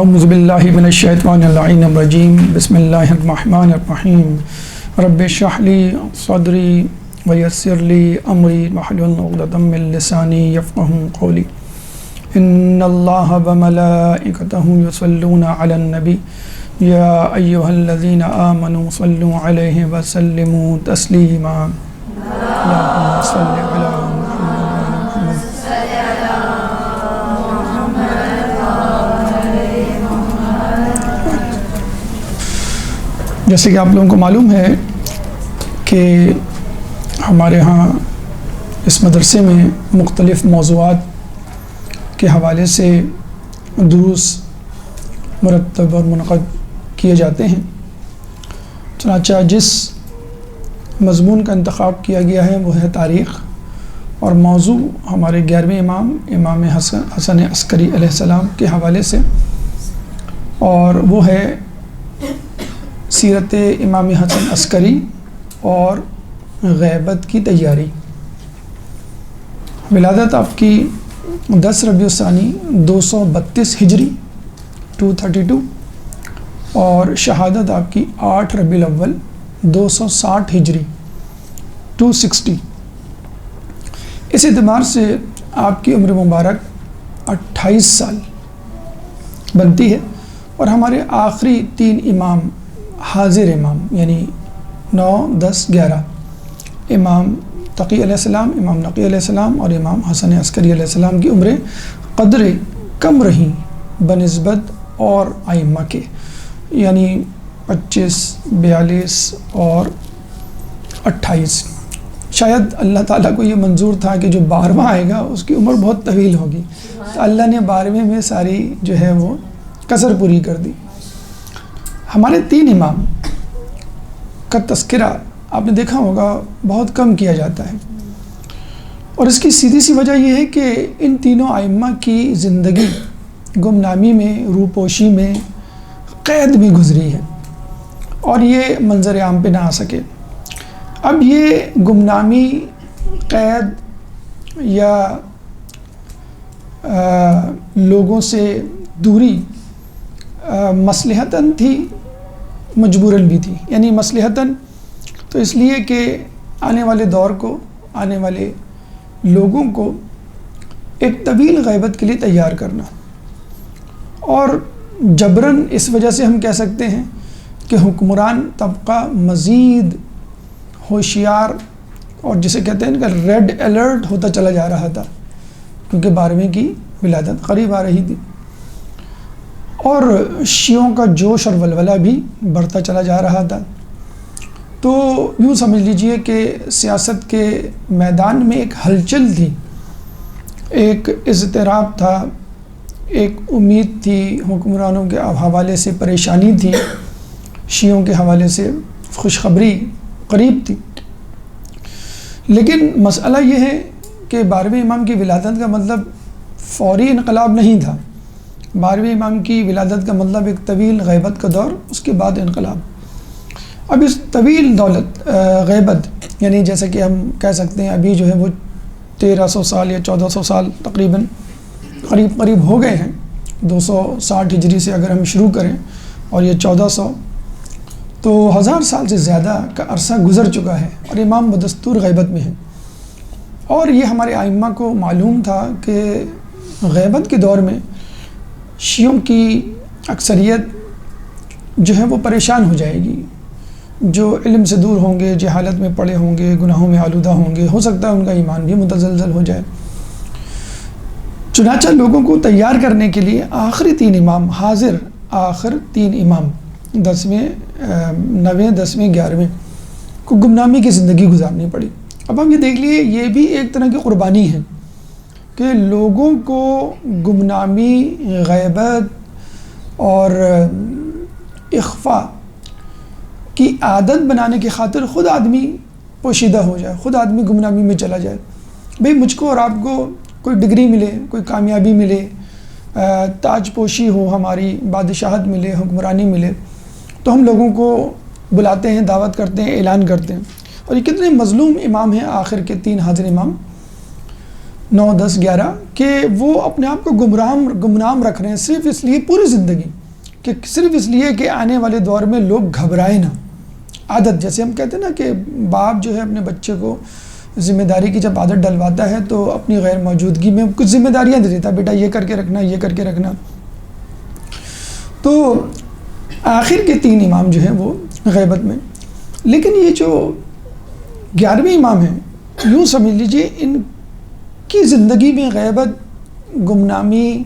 اعوذ باللہ من الشیطان اللعین الرجیم بسم اللہ الرحمن الرحیم رب اشرح لی صدری ویسر لی امری واحلل عقدۃ من لسانی یفقہوا قولی ان اللہ وملائکتہ یصلون علی النبی یا ایہا الذین آمنوا صلوا علیہ وسلموا تسلیما اللہم صل علی جیسے کہ آپ لوگوں کو معلوم ہے کہ ہمارے ہاں اس مدرسے میں مختلف موضوعات کے حوالے سے دروس مرتب اور منعقد کیے جاتے ہیں۔ چنانچہ جس مضمون کا انتخاب کیا گیا ہے وہ ہے تاریخ، اور موضوع ہمارے 11ویں امام حسن عسکری علیہ السلام کے حوالے سے، اور وہ ہے سیرت امام حسن عسکری اور غیبت کی تیاری۔ ولادت آپ کی 10 ربیع الثانی 232 ہجری 232، اور شہادت آپ کی 8 ربیع الاول 260 ہجری 260۔ اس اعتبار سے آپ کی عمر مبارک 28 سال بنتی ہے، اور ہمارے آخری 3 امام حاضر امام یعنی 9، 10، 11 امام تقی علیہ السلام، امام نقی علیہ السلام اور امام حسن عسکری علیہ السلام کی عمریں قدر کم رہیں بنسبت اور ائمہ کے، یعنی 25، 42 اور 28۔ شاید اللہ تعالیٰ کو یہ منظور تھا کہ جو 12واں آئے گا اس کی عمر بہت طویل ہوگی، تو اللہ نے 12ویں میں ساری جو ہے وہ کسر پوری کر دی۔ ہمارے 3 امام کا تذکرہ آپ نے دیکھا ہوگا بہت کم کیا جاتا ہے، اور اس کی سیدھی سی وجہ یہ ہے کہ ان تینوں ائمہ کی زندگی گمنامی میں، روپوشی میں، قید میں گزری ہے، اور یہ منظر عام پہ نہ آ سکے۔ اب یہ گمنامی، قید یا لوگوں سے دوری مصلحتاً تھی، مجبوراً بھی تھی۔ یعنی مصلحتاً تو اس لیے کہ آنے والے دور کو، آنے والے لوگوں کو ایک طویل غیبت کے لیے تیار کرنا، اور جبراً اس وجہ سے ہم کہہ سکتے ہیں کہ حکمران طبقہ مزید ہوشیار، اور جسے کہتے ہیں کہ ریڈ الرٹ ہوتا چلا جا رہا تھا، کیونکہ 12ویں کی ولادت قریب آ رہی تھی، اور شیعوں کا جوش اور ولولہ بھی بڑھتا چلا جا رہا تھا۔ تو یوں سمجھ لیجئے کہ سیاست کے میدان میں ایک ہلچل تھی، ایک اضطراب تھا، ایک امید تھی، حکمرانوں کے حوالے سے پریشانی تھی، شیعوں کے حوالے سے خوشخبری قریب تھی۔ لیکن مسئلہ یہ ہے کہ 12ویں امام کی ولادت کا مطلب فوری انقلاب نہیں تھا۔ 12ویں امام کی ولادت کا مطلب ایک طویل غیبت کا دور، اس کے بعد انقلاب۔ اب اس طویل غیبت، یعنی جیسا کہ ہم کہہ سکتے ہیں ابھی جو ہے وہ 1300 سال یا 1400 سال تقریباً قریب ہو گئے ہیں۔ 260 ہجری سے اگر ہم شروع کریں اور یہ 1400، تو 1000 سال سے زیادہ کا عرصہ گزر چکا ہے، اور امام بدستور غیبت میں ہیں۔ اور یہ ہمارے ائمہ کو معلوم تھا کہ غیبت کے دور میں شیعوں کی اکثریت جو ہے وہ پریشان ہو جائے گی، جو علم سے دور ہوں گے، جہالت میں پڑے ہوں گے، گناہوں میں آلودہ ہوں گے، ہو سکتا ہے ان کا ایمان بھی متزلزل ہو جائے۔ چنانچہ لوگوں کو تیار کرنے کے لیے آخری 3 امام حاضر، آخر 3 امام 10ویں، 9ویں، 10ویں، 11ویں کو گمنامی کی زندگی گزارنی پڑی۔ اب ہم یہ دیکھ لیے، یہ بھی ایک طرح کی قربانی ہے کہ لوگوں کو گمنامی، غیبت اور اخفاء کی عادت بنانے کی خاطر خود آدمی پوشیدہ ہو جائے، خود آدمی گمنامی میں چلا جائے۔ بھئی مجھ کو اور آپ کو کوئی ڈگری ملے، کوئی کامیابی ملے، تاج پوشی ہو، ہماری بادشاہت ملے، حکمرانی ملے، تو ہم لوگوں کو بلاتے ہیں، دعوت کرتے ہیں، اعلان کرتے ہیں۔ اور یہ کتنے مظلوم امام ہیں آخر کے 3 حاضر امام۔ 9 10 11 کہ وہ اپنے آپ کو گمنام رکھ رہے ہیں صرف اس لیے پوری زندگی کہ صرف اس لیے کہ آنے والے دور میں لوگ گھبرائے نہ. عادت جیسے ہم کہتے ہیں نا کہ باپ جو ہے اپنے بچے کو ذمہ داری کی جب عادت ڈلواتا ہے تو اپنی غیر موجودگی میں کچھ ذمہ داریاں دے دیتا ہے، بیٹا یہ کر کے رکھنا، یہ کر کے رکھنا. تو آخر کے 3 امام جو ہیں وہ غیبت میں، لیکن یہ جو 11ویں امام ہیں یوں سمجھ لیجئے ان کی زندگی میں غیبت، گمنامی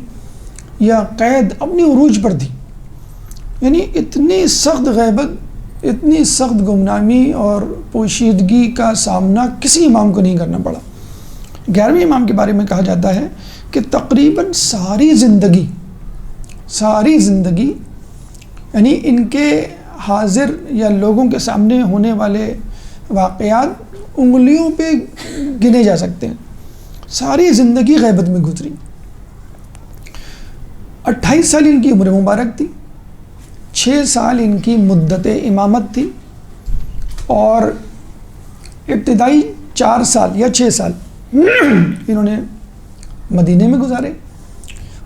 یا قید اپنی عروج پر تھی. یعنی اتنی سخت غیبت، اتنی سخت گمنامی اور پوشیدگی کا سامنا کسی امام کو نہیں کرنا پڑا. 11ویں امام کے بارے میں کہا جاتا ہے کہ تقریباً ساری زندگی یعنی ان کے حاضر یا لوگوں کے سامنے ہونے والے واقعات انگلیوں پہ گنے جا سکتے ہیں. ساری زندگی غیبت میں گزری. 28 سال ان کی عمر مبارک تھی، 6 سال ان کی مدت امامت تھی، اور ابتدائی 4 سال یا 6 سال انہوں نے مدینے میں گزارے.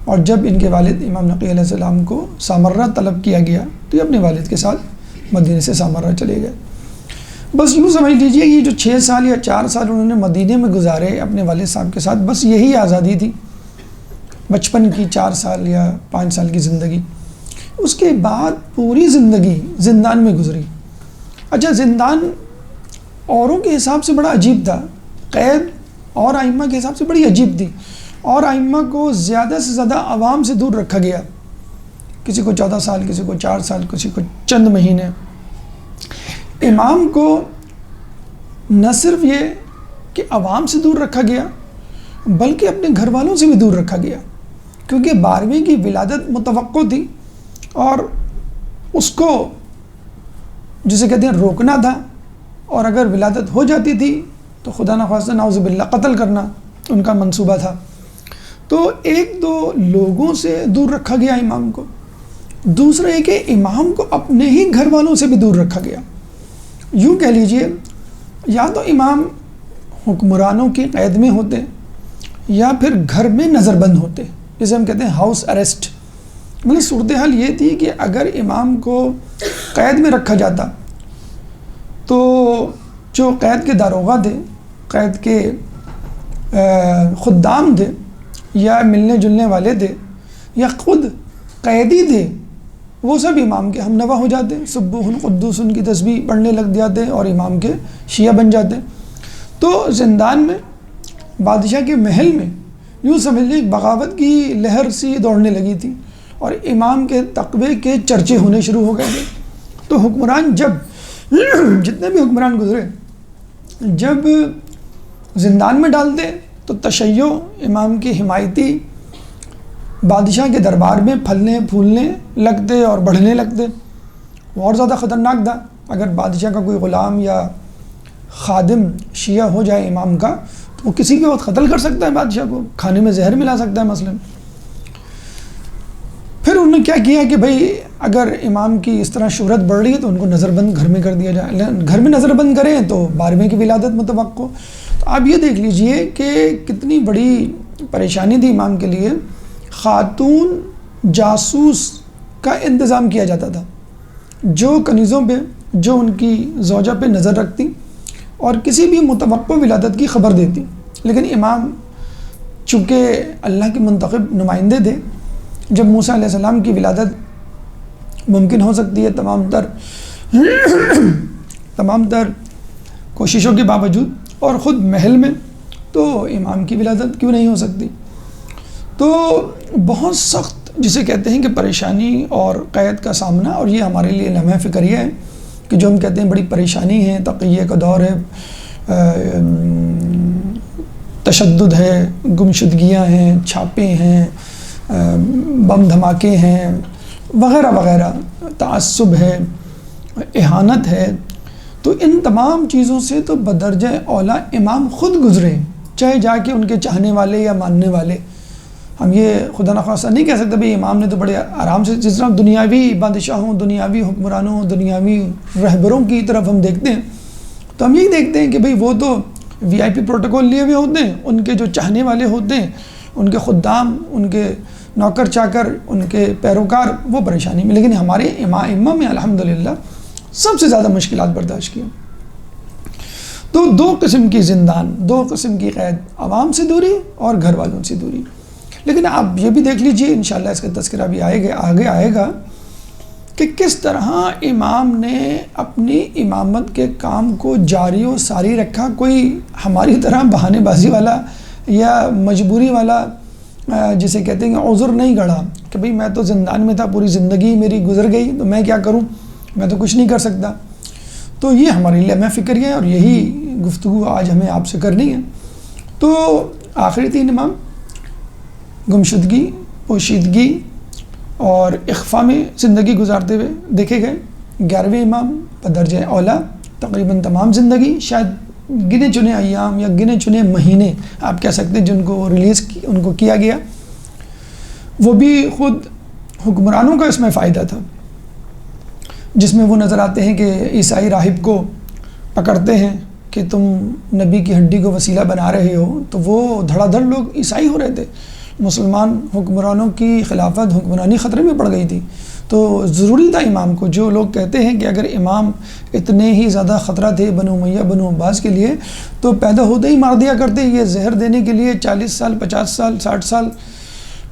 اور جب ان کے والد امام نقی علیہ السلام کو سامرہ طلب کیا گیا تو یہ اپنے والد کے ساتھ مدینے سے سامرہ چلے گئے. بس یوں سمجھ لیجئے یہ جو 6 سال یا 4 سال انہوں نے مدینے میں گزارے اپنے والد صاحب کے ساتھ، بس یہی آزادی تھی بچپن کی 4 سال یا 5 سال کی زندگی. اس کے بعد پوری زندگی زندان میں گزری. اچھا، زندان اوروں کے حساب سے بڑا عجیب تھا، قید اور ائمہ کے حساب سے بڑی عجیب تھی. اور ائمہ کو زیادہ سے زیادہ عوام سے دور رکھا گیا، کسی کو 14 سال، کسی کو 4 سال، کسی کو چند مہینے. امام کو نہ صرف یہ کہ عوام سے دور رکھا گیا بلکہ اپنے گھر والوں سے بھی دور رکھا گیا، کیونکہ 12ویں کی ولادت متوقع تھی اور اس کو جسے کہتے ہیں روکنا تھا، اور اگر ولادت ہو جاتی تھی تو خدا نخواستہ نعوذ باللہ قتل کرنا ان کا منصوبہ تھا. تو 1-2 لوگوں سے دور رکھا گیا امام کو. دوسرا یہ کہ امام کو اپنے ہی گھر والوں سے بھی دور رکھا گیا. یوں کہہ لیجئے یا تو امام حکمرانوں کی قید میں ہوتے یا پھر گھر میں نظر بند ہوتے، جسے ہم کہتے ہیں ہاؤس اریسٹ. مطلب صورتحال یہ تھی کہ اگر امام کو قید میں رکھا جاتا تو جو قید کے داروغہ تھے، قید کے خدام تھے، یا ملنے جلنے والے تھے، یا خود قیدی تھے، وہ سب امام کے ہم نوا ہو جاتے، سبوح قدوس ان کی تسبیح پڑھنے لگ جاتے اور امام کے شیعہ بن جاتے. تو زندان میں، بادشاہ کے محل میں یوں سمجھ لیں بغاوت کی لہر سی دوڑنے لگی تھی اور امام کے تقوی کے چرچے ہونے شروع ہو گئے تھے. تو حکمران جتنے بھی حکمران گزرے جب زندان میں ڈالتے تو تشیع امام کی حمایتی بادشاہ کے دربار میں پھلنے پھولنے لگتے اور بڑھنے لگتے. اور زیادہ خطرناک تھا اگر بادشاہ کا کوئی غلام یا خادم شیعہ ہو جائے امام کا تو وہ کسی کے وقت قتل کر سکتا ہے، بادشاہ کو کھانے میں زہر ملا سکتا ہے مثلا. پھر انہوں نے کیا کیا کہ بھائی اگر امام کی اس طرح شہرت بڑھ رہی ہے تو ان کو نظر بند گھر میں کر دیا جائے. گھر میں نظر بند کریں تو 12ویں کی ولادت متوقع. تو آپ یہ دیکھ لیجئے کہ کتنی بڑی پریشانی تھی امام کے لیے. خاتون جاسوس کا انتظام کیا جاتا تھا جو کنیزوں پہ، جو ان کی زوجہ پہ نظر رکھتی اور کسی بھی متوقع ولادت کی خبر دیتی. لیکن امام چونکہ اللہ کے منتخب نمائندے تھے، جب موسیٰ علیہ السلام کی ولادت ممکن ہو سکتی ہے تمام تر کوششوں کے باوجود اور خود محل میں، تو امام کی ولادت کیوں نہیں ہو سکتی. تو بہت سخت جسے کہتے ہیں کہ پریشانی اور قید کا سامنا، اور یہ ہمارے لیے لمحہ فکریہ ہے کہ جو ہم کہتے ہیں بڑی پریشانی ہے، تقیہ کا دور ہے، تشدد ہے، گمشدگیاں ہیں، چھاپے ہیں، بم دھماکے ہیں وغیرہ وغیرہ، تعصب ہے، اہانت ہے. تو ان تمام چیزوں سے تو بدرجہ اولا امام خود گزرے، چاہے جا کے ان کے چاہنے والے یا ماننے والے. ہم یہ خدا نخواستہ نہیں کہہ سکتے بھئی امام نے تو بڑے آرام سے، جس طرح دنیاوی بادشاہوں، دنیاوی حکمرانوں، دنیاوی رہبروں کی طرف ہم دیکھتے ہیں تو ہم یہی دیکھتے ہیں کہ بھئی وہ تو VIP پروٹوکول لیے ہوئے ہوتے ہیں، ان کے جو چاہنے والے ہوتے ہیں، ان کے خدام، ان کے نوکر چاکر، ان کے پیروکار وہ پریشانی میں، لیکن ہمارے ائمہ میں الحمدللہ سب سے زیادہ مشکلات برداشت کی۔ تو دو قسم کی زندان، دو قسم کی قید، عوام سے دوری اور گھر والوں سے دوری۔ لیکن آپ یہ بھی دیکھ لیجئے، انشاءاللہ اس کا تذکرہ بھی آگے آئے گا کہ کس طرح امام نے اپنی امامت کے کام کو جاری و ساری رکھا۔ کوئی ہماری طرح بہانے بازی والا یا مجبوری والا جسے کہتے ہیں عذر نہیں گڑھا کہ بھئی میں تو زندان میں تھا، پوری زندگی میری گزر گئی، تو میں کیا کروں، میں تو کچھ نہیں کر سکتا۔ تو یہ ہمارے لیے میں فکر ہے، اور یہی گفتگو آج ہمیں آپ سے کرنی ہے۔ تو آخری 3 امام گمشدگی، پوشیدگی اور اخفاء میں زندگی گزارتے ہوئے دیکھے گئے۔ 11ویں امام بدرجہ اولا تقریباً تمام زندگی، شاید گنے چنے ایام یا گنے چنے مہینے آپ کہہ سکتے ہیں جن کو ریلیز ان کو کیا گیا، وہ بھی خود حکمرانوں کا اس میں فائدہ تھا، جس میں وہ نظر آتے ہیں کہ عیسائی راہب کو پکڑتے ہیں کہ تم نبی کی ہڈی کو وسیلہ بنا رہے ہو، تو وہ دھڑا دھڑ لوگ عیسائی ہو رہے تھے، مسلمان حکمرانوں کی خلافت حکمرانی خطرے میں پڑ گئی تھی۔ تو ضروری تھا امام کو، جو لوگ کہتے ہیں کہ اگر امام اتنے ہی زیادہ خطرہ تھے بنو امیہ بنو عباس کے لیے تو پیدا ہوتے ہی مار دیا کرتے، یہ زہر دینے کے لیے 40 سال 50 سال 60 سال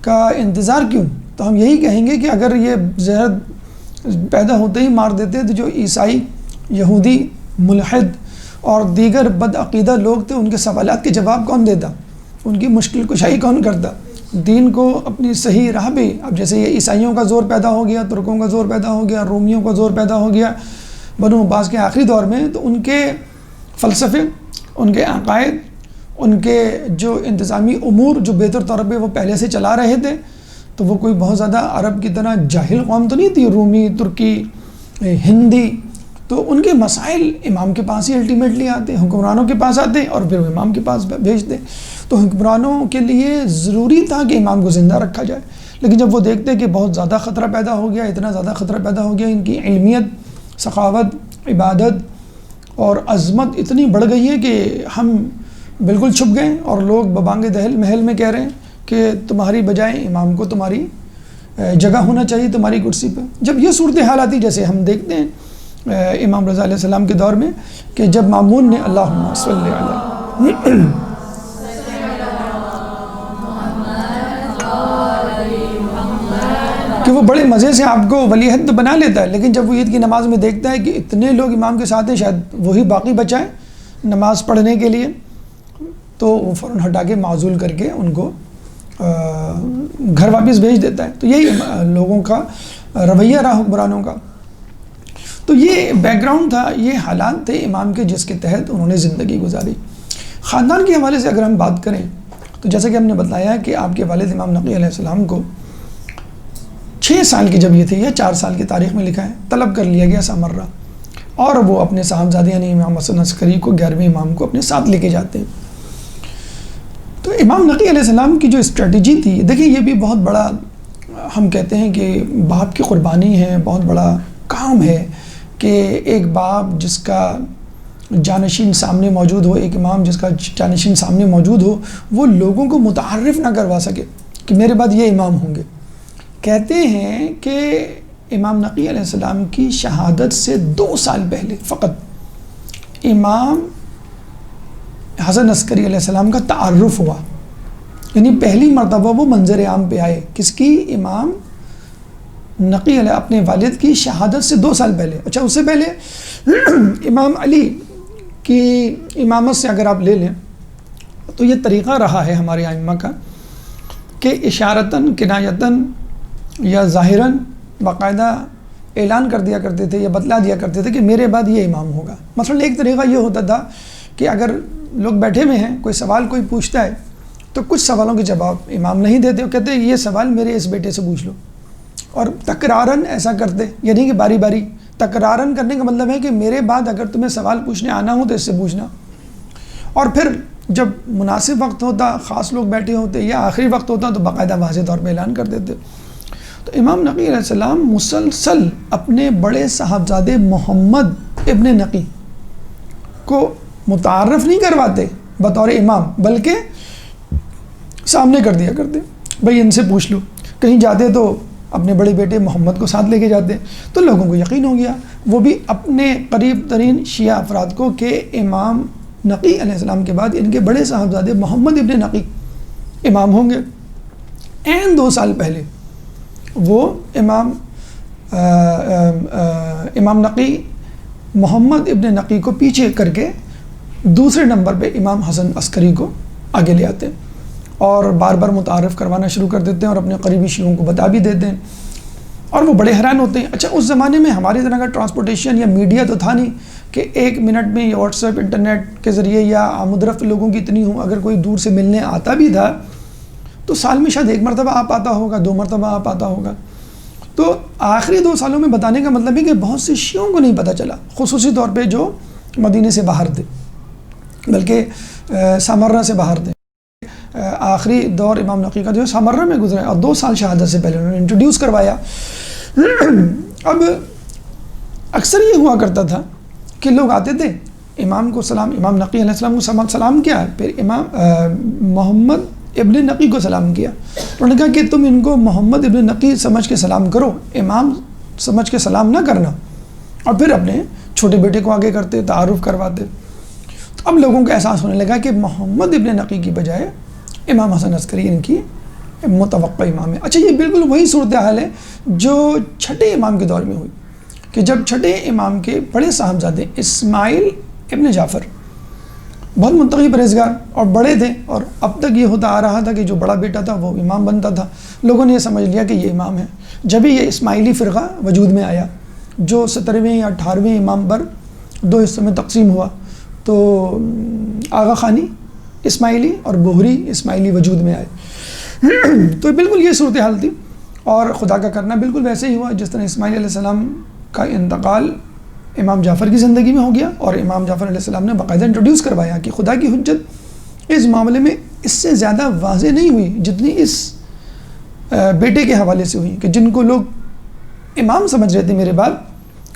کا انتظار کیوں؟ تو ہم یہی کہیں گے کہ اگر یہ زہر پیدا ہوتے ہی مار دیتے تو جو عیسائی، یہودی، ملحد اور دیگر بدعقیدہ لوگ تھے ان کے سوالات کے جواب کون دیتا، ان کی مشکل کشائی کون کرتا، دین کو اپنی صحیح راہ پہ۔ اب جیسے یہ عیسائیوں کا زور پیدا ہو گیا، ترکوں کا زور پیدا ہو گیا، رومیوں کا زور پیدا ہو گیا بنو عباس کے آخری دور میں، تو ان کے فلسفے، ان کے عقائد، ان کے جو انتظامی امور جو بہتر طور پہ وہ پہلے سے چلا رہے تھے، تو وہ کوئی بہت زیادہ عرب کی طرح جاہل قوم تو نہیں تھی، رومی، ترکی، ہندی، تو ان کے مسائل امام کے پاس ہی الٹیمیٹلی آتے، حکمرانوں کے پاس آتے اور پھر وہ امام کے پاس بھیجتے۔ تو حکمرانوں کے لیے ضروری تھا کہ امام کو زندہ رکھا جائے، لیکن جب وہ دیکھتے کہ بہت زیادہ خطرہ پیدا ہو گیا، اتنا زیادہ خطرہ پیدا ہو گیا، ان کی علمیت، سخاوت، عبادت اور عظمت اتنی بڑھ گئی ہے کہ ہم بالکل چھپ گئے، اور لوگ ببانگ دہل محل میں کہہ رہے ہیں کہ تمہاری بجائے امام کو تمہاری جگہ ہونا چاہیے تمہاری کرسی پہ۔ جب یہ صورتحال آتی، جیسے ہم دیکھتے ہیں امام رضا علیہ السلام کے دور میں کہ جب مامون نے اللہم صلی علیہ کہ وہ بڑے مزے سے آپ کو ولی عہد بنا لیتا ہے، لیکن جب وہ عید کی نماز میں دیکھتا ہے کہ اتنے لوگ امام کے ساتھ ہیں، شاید وہی باقی بچائیں نماز پڑھنے کے لیے، تو وہ فوراً ہٹا کے معزول کر کے ان کو گھر واپس بھیج دیتا ہے۔ تو یہی لوگوں کا رویہ رہا، حکمرانوں کا۔ تو یہ بیک گراؤنڈ تھا، یہ حالات تھے امام کے جس کے تحت انہوں نے زندگی گزاری۔ خاندان کے حوالے سے اگر ہم بات کریں تو جیسا کہ ہم نے بتایا کہ آپ کے والد امام نقی علیہ السلام کو 6 سال کی جب یہ تھے، یا 4 سال کی تاریخ میں لکھا ہے، طلب کر لیا گیا سامرہ، اور وہ اپنے صاحبزادے یعنی امام حسن عسکری کو 11ویں امام کو اپنے ساتھ لے کے جاتے ہیں۔ تو امام نقی علیہ السلام کی جو اسٹریٹجی تھی، دیکھیں یہ بھی بہت بڑا، ہم کہتے ہیں کہ باپ کی قربانی ہے، بہت بڑا کام ہے کہ ایک باپ جس کا جانشین سامنے موجود ہو، ایک امام جس کا جانشین سامنے موجود ہو، وہ لوگوں کو متعارف نہ کروا سکے کہ میرے بعد یہ امام ہوں گے۔ کہتے ہیں کہ امام نقی علیہ السلام کی شہادت سے 2 سال پہلے فقط امام حسن عسکری علیہ السلام کا تعارف ہوا، یعنی پہلی مرتبہ وہ منظر عام پہ آئے، کس کی؟ امام نقی علیہ اپنے والد کی شہادت سے 2 سال پہلے۔ اچھا، اس سے پہلے امام علی کی امامت سے اگر آپ لے لیں تو یہ طریقہ رہا ہے ہمارے ائمہ کا کہ اشارتاً، کنایتاً یا ظاہراً باقاعدہ اعلان کر دیا کرتے تھے یا بتلا دیا کرتے تھے کہ میرے بعد یہ امام ہوگا۔ مثلا ایک طریقہ یہ ہوتا تھا کہ اگر لوگ بیٹھے ہوئے ہیں، کوئی سوال کوئی پوچھتا ہے تو کچھ سوالوں کے جواب امام نہیں دیتے، وہ کہتے ہیں یہ سوال میرے اس بیٹے سے پوچھ لو، اور تکرارن ایسا کرتے، یعنی کہ باری باری تکرارن کرنے کا مطلب ہے کہ میرے بعد اگر تمہیں سوال پوچھنے آنا ہو تو اس سے پوچھنا، اور پھر جب مناسب وقت ہوتا، خاص لوگ بیٹھے ہوتے یا آخری وقت ہوتا تو باقاعدہ واضح طور پہ اعلان کر دیتے۔ تو امام نقی علیہ السلام مسلسل اپنے بڑے صاحبزادے محمد ابن نقی کو متعارف نہیں کرواتے بطور امام، بلکہ سامنے کر دیا کرتے، بھائی ان سے پوچھ لو. کہیں جاتے تو اپنے بڑے بیٹے محمد کو ساتھ لے کے جاتے، تو لوگوں کو یقین ہو گیا، وہ بھی اپنے قریب ترین شیعہ افراد کو، کہ امام نقی علیہ السلام کے بعد ان کے بڑے صاحبزادے محمد ابن نقی امام ہوں گے. این 2 سال پہلے وہ امام نقی محمد ابن نقی کو پیچھے کر کے دوسرے نمبر پہ امام حسن عسکری کو آگے لے آتے ہیں اور بار بار متعارف کروانا شروع کر دیتے ہیں اور اپنے قریبی شیعوں کو بتا بھی دیتے ہیں، اور وہ بڑے حیران ہوتے ہیں. اچھا، اس زمانے میں ہماری طرح کا ٹرانسپورٹیشن یا میڈیا تو تھا نہیں کہ 1 منٹ میں یا واٹس ایپ انٹرنیٹ کے ذریعے یا آمد و رفت لوگوں کی اتنی ہوں. اگر کوئی دور سے ملنے آتا بھی تھا تو سال میں شاید 1 مرتبہ آپ آتا ہوگا، 2 مرتبہ آپ آتا ہوگا. تو آخری 2 سالوں میں بتانے کا مطلب ہے کہ بہت سے شیعوں کو نہیں پتہ چلا، خصوصی طور پہ جو مدینے سے باہر تھے، بلکہ سامرہ سے باہر تھے. آخری دور امام نقی کا جو ہے سامرہ میں گزرا ہے، اور 2 سال شہادت سے پہلے انہوں نے انٹروڈیوس کروایا. اب اکثر یہ ہوا کرتا تھا کہ لوگ آتے تھے، امام کو سلام، امام نقی علیہ السلام کو سلام کیا، پھر امام محمد ابن نقی کو سلام کیا. انہوں نے کہا کہ تم ان کو محمد ابن نقی سمجھ کے سلام کرو، امام سمجھ کے سلام نہ کرنا. اور پھر اپنے چھوٹے بیٹے کو آگے کرتے، تعارف کرواتے. تو اب لوگوں کو احساس ہونے لگا کہ محمد ابن نقی کی بجائے امام حسن عسکری ان کی متوقع امام ہے. اچھا، یہ بالکل وہی صورتحال ہے جو چھٹے امام کے دور میں ہوئی، کہ جب چھٹے امام کے بڑے صاحبزادے اسماعیل ابن جعفر بہت متقی پرہیزگار اور بڑے تھے، اور اب تک یہ ہوتا آ رہا تھا کہ جو بڑا بیٹا تھا وہ امام بنتا تھا. لوگوں نے یہ سمجھ لیا کہ یہ امام ہے. جب ہی یہ اسماعیلی فرقہ وجود میں آیا جو 17ویں یا 18ویں امام پر 2 حصوں میں تقسیم ہوا، تو آغا خانی اسماعیلی اور بہری اسماعیلی وجود میں آئے. تو بالکل یہ صورتحال تھی، اور خدا کا کرنا بالکل ویسے ہی ہوا جس طرح اسماعیل علیہ السلام کا انتقال امام جعفر کی زندگی میں ہو گیا، اور امام جعفر علیہ السلام نے باقاعدہ انٹروڈیوس کروایا کہ خدا کی حجت اس معاملے میں اس سے زیادہ واضح نہیں ہوئی جتنی اس بیٹے کے حوالے سے ہوئی، کہ جن کو لوگ امام سمجھ رہے تھے میرے بعد،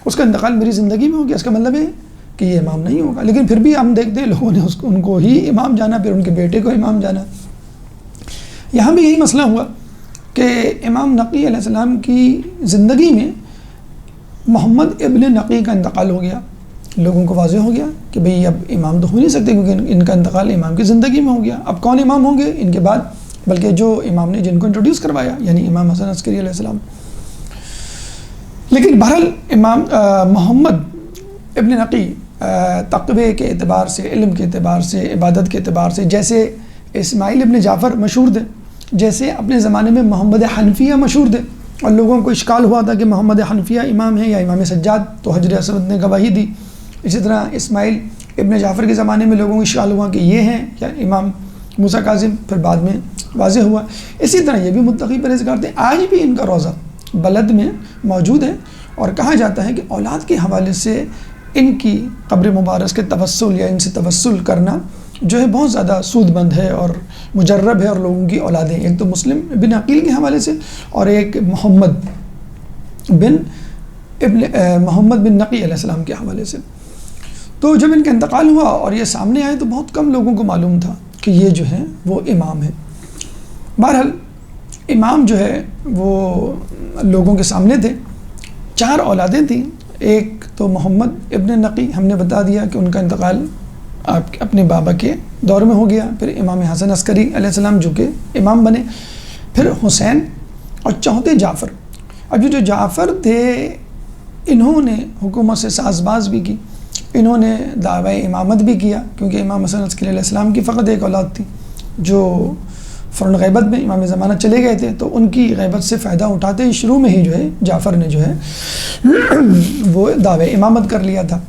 اس کا انتقال میری زندگی میں ہو گیا. اس کا مطلب ہے کہ یہ امام نہیں ہوگا، لیکن پھر بھی ہم دیکھتے ہیں لوگوں نے ان کو ہی امام جانا، پھر ان کے بیٹے کو امام جانا. یہاں بھی یہی مسئلہ ہوا کہ امام نقی علیہ السلام کی زندگی میں محمد ابن نقی کا انتقال ہو گیا. لوگوں کو واضح ہو گیا کہ بھئی اب امام تو ہو نہیں سکتے، کیونکہ ان کا انتقال امام کی زندگی میں ہو گیا. اب کون امام ہوں گے ان کے بعد؟ بلکہ جو امام نے جن کو انٹروڈیوس کروایا، یعنی امام حسن عسکری علیہ السلام. لیکن بہرحال امام محمد ابن نقی تقوی کے اعتبار سے، علم کے اعتبار سے، عبادت کے اعتبار سے، جیسے اسماعیل ابن جعفر مشہور تھے، جیسے اپنے زمانے میں محمد حنفیہ مشہور تھے، اور لوگوں کو اشکال ہوا تھا کہ محمد حنفیہ امام ہے یا امام سجاد، تو حجر اسود نے گواہی دی. اسی طرح اسماعیل ابن جعفر کے زمانے میں لوگوں کو اشکال ہوا کہ یہ ہیں یا امام موسیٰ کاظم، پھر بعد میں واضح ہوا. اسی طرح یہ بھی متقی پرہیزگار تھے. آج بھی ان کا روضہ بلد میں موجود ہے، اور کہا جاتا ہے کہ اولاد کے حوالے سے ان کی قبر مبارک کے توسل یا ان سے توسل کرنا جو ہے بہت زیادہ سود مند ہے اور مجرب ہے، اور لوگوں کی اولادیں، ایک تو مسلم بن عقیل کے حوالے سے، اور ایک محمد بن نقی علیہ السلام کے حوالے سے. تو جب ان کا انتقال ہوا اور یہ سامنے آئے تو بہت کم لوگوں کو معلوم تھا کہ یہ جو ہے وہ امام ہے. بہرحال امام جو ہے وہ لوگوں کے سامنے تھے. 4 اولادیں تھیں. ایک تو محمد ابن نقی، ہم نے بتا دیا کہ ان کا انتقال آپ اپنے بابا کے دور میں ہو گیا. پھر امام حسن عسکری علیہ السلام جو کہ امام بنے، پھر حسین، اور چوتھے جعفر. اب یہ جو جعفر تھے انہوں نے حکومت سے ساز باز بھی کی، انہوں نے دعوی امامت بھی کیا، کیونکہ امام حسن عسکری علیہ السلام کی فقط ایک اولاد تھی جو فوراً غیبت میں امام زمانہ چلے گئے تھے. تو ان کی غیبت سے فائدہ اٹھاتے ہی شروع میں ہی جو ہے جعفر نے جو ہے وہ دعوی امامت کر لیا تھا.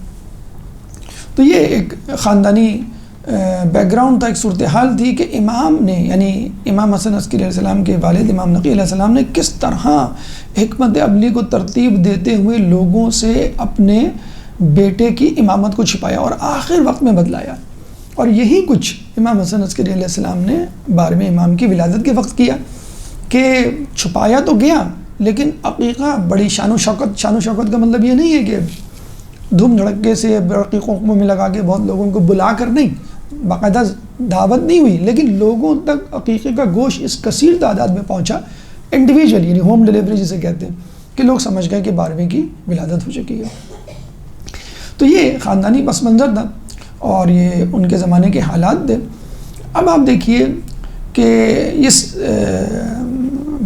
تو یہ ایک خاندانی بیک گراؤنڈ تھا، ایک صورتحال تھی کہ امام نے، یعنی امام حسن عسکری علیہ السلام کے والد امام نقی علیہ السلام نے کس طرح حکمت عملی کو ترتیب دیتے ہوئے لوگوں سے اپنے بیٹے کی امامت کو چھپایا اور آخر وقت میں بدلایا. اور یہی کچھ امام حسن عسکری علیہ السلام نے 12ویں امام کی ولادت کے وقت کیا کہ چھپایا تو گیا، لیکن عقیقہ بڑی شان و شوکت کا مطلب یہ نہیں ہے کہ دھوم دھڑکے سے عقیقوں میں لگا کے بہت لوگوں کو بلا کر نہیں، باقاعدہ دعوت نہیں ہوئی، لیکن لوگوں تک عقیقے کا گوشت اس کثیر تعداد میں پہنچا، انڈیویجول یعنی ہوم ڈلیوری جسے کہتے ہیں، کہ لوگ سمجھ گئے کہ 12ویں کی ولادت ہو چکی ہے۔ تو یہ خاندانی پس منظر تھا اور یہ ان کے زمانے کے حالات تھے۔ اب آپ دیکھیے کہ اس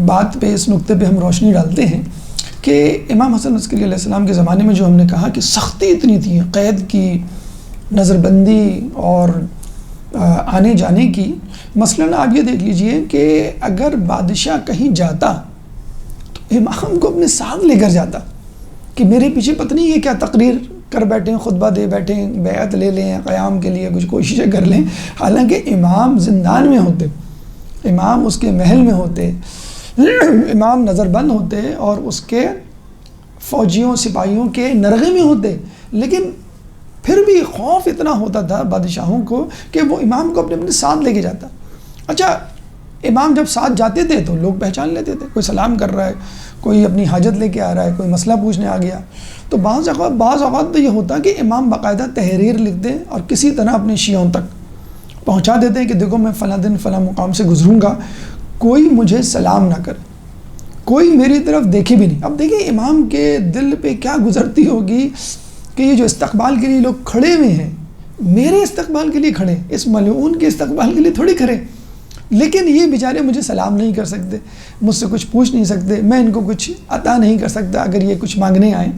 بات پہ، اس نقطے پہ ہم روشنی ڈالتے ہیں کہ امام حسن عسکری علیہ السلام کے زمانے میں جو ہم نے کہا کہ سختی اتنی تھی، قید کی، نظر بندی اور آنے جانے کی، مثلاً آپ یہ دیکھ لیجئے کہ اگر بادشاہ کہیں جاتا تو امام کو اپنے ساتھ لے کر جاتا کہ میرے پیچھے پتہ نہیں یہ کیا تقریر کر بیٹھے ہیں، خطبہ دے بیٹھے ہیں، بیعت لے لیں، قیام کے لیے کچھ کوششیں کر لیں، حالانکہ امام زندان میں ہوتے، امام اس کے محل میں ہوتے، امام نظر بند ہوتے اور اس کے فوجیوں سپاہیوں کے نرغے میں ہوتے، لیکن پھر بھی خوف اتنا ہوتا تھا بادشاہوں کو کہ وہ امام کو اپنے ساتھ لے کے جاتا۔ اچھا، امام جب ساتھ جاتے تھے تو لوگ پہچان لیتے تھے، کوئی سلام کر رہا ہے، کوئی اپنی حاجت لے کے آ رہا ہے، کوئی مسئلہ پوچھنے آ گیا۔ تو بعض اوقات تو یہ ہوتا کہ امام باقاعدہ تحریر لکھ دیں اور کسی طرح اپنے شیعوں تک پہنچا دیتے ہیں کہ دیکھو میں فلاں دن فلاں مقام سے گزروں گا، کوئی مجھے سلام نہ کرے، کوئی میری طرف دیکھے بھی نہیں۔ اب دیکھیں امام کے دل پہ کیا گزرتی ہوگی کہ یہ جو استقبال کے لیے لوگ کھڑے ہوئے ہیں، میرے استقبال کے لیے کھڑے، اس ملعون کے استقبال کے لیے تھوڑی کھڑے، لیکن یہ بیچارے مجھے سلام نہیں کر سکتے، مجھ سے کچھ پوچھ نہیں سکتے، میں ان کو کچھ عطا نہیں کر سکتا اگر یہ کچھ مانگنے آئیں۔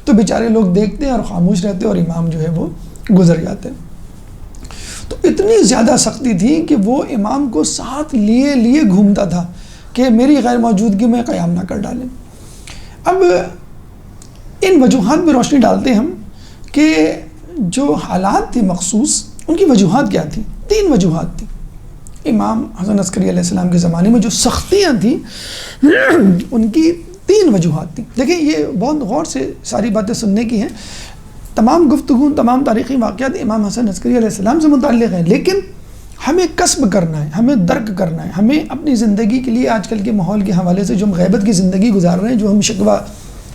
تو بیچارے لوگ دیکھتے ہیں اور خاموش رہتے اور امام جو ہے وہ گزر جاتے۔ تو اتنی زیادہ سختی تھی کہ وہ امام کو ساتھ لیے گھومتا تھا کہ میری غیر موجودگی میں قیام نہ کر ڈالیں۔ اب ان وجوہات پہ روشنی ڈالتے ہیں ہم کہ جو حالات تھے مخصوص، ان کی وجوہات کیا تھیں؟ 3 وجوہات تھیں۔ امام حسن عسکری علیہ السلام کے زمانے میں جو سختیاں تھیں ان کی 3 وجوہات تھیں۔ دیکھیں یہ بہت غور سے ساری باتیں سننے کی ہیں، تمام گفتگو، تمام تاریخی واقعات امام حسن عسکری علیہ السلام سے متعلق ہیں، لیکن ہمیں کسب کرنا ہے، ہمیں درک کرنا ہے، ہمیں اپنی زندگی کے لیے آج کل کے ماحول کے حوالے سے جو ہم غیبت کی زندگی گزار رہے ہیں، جو ہم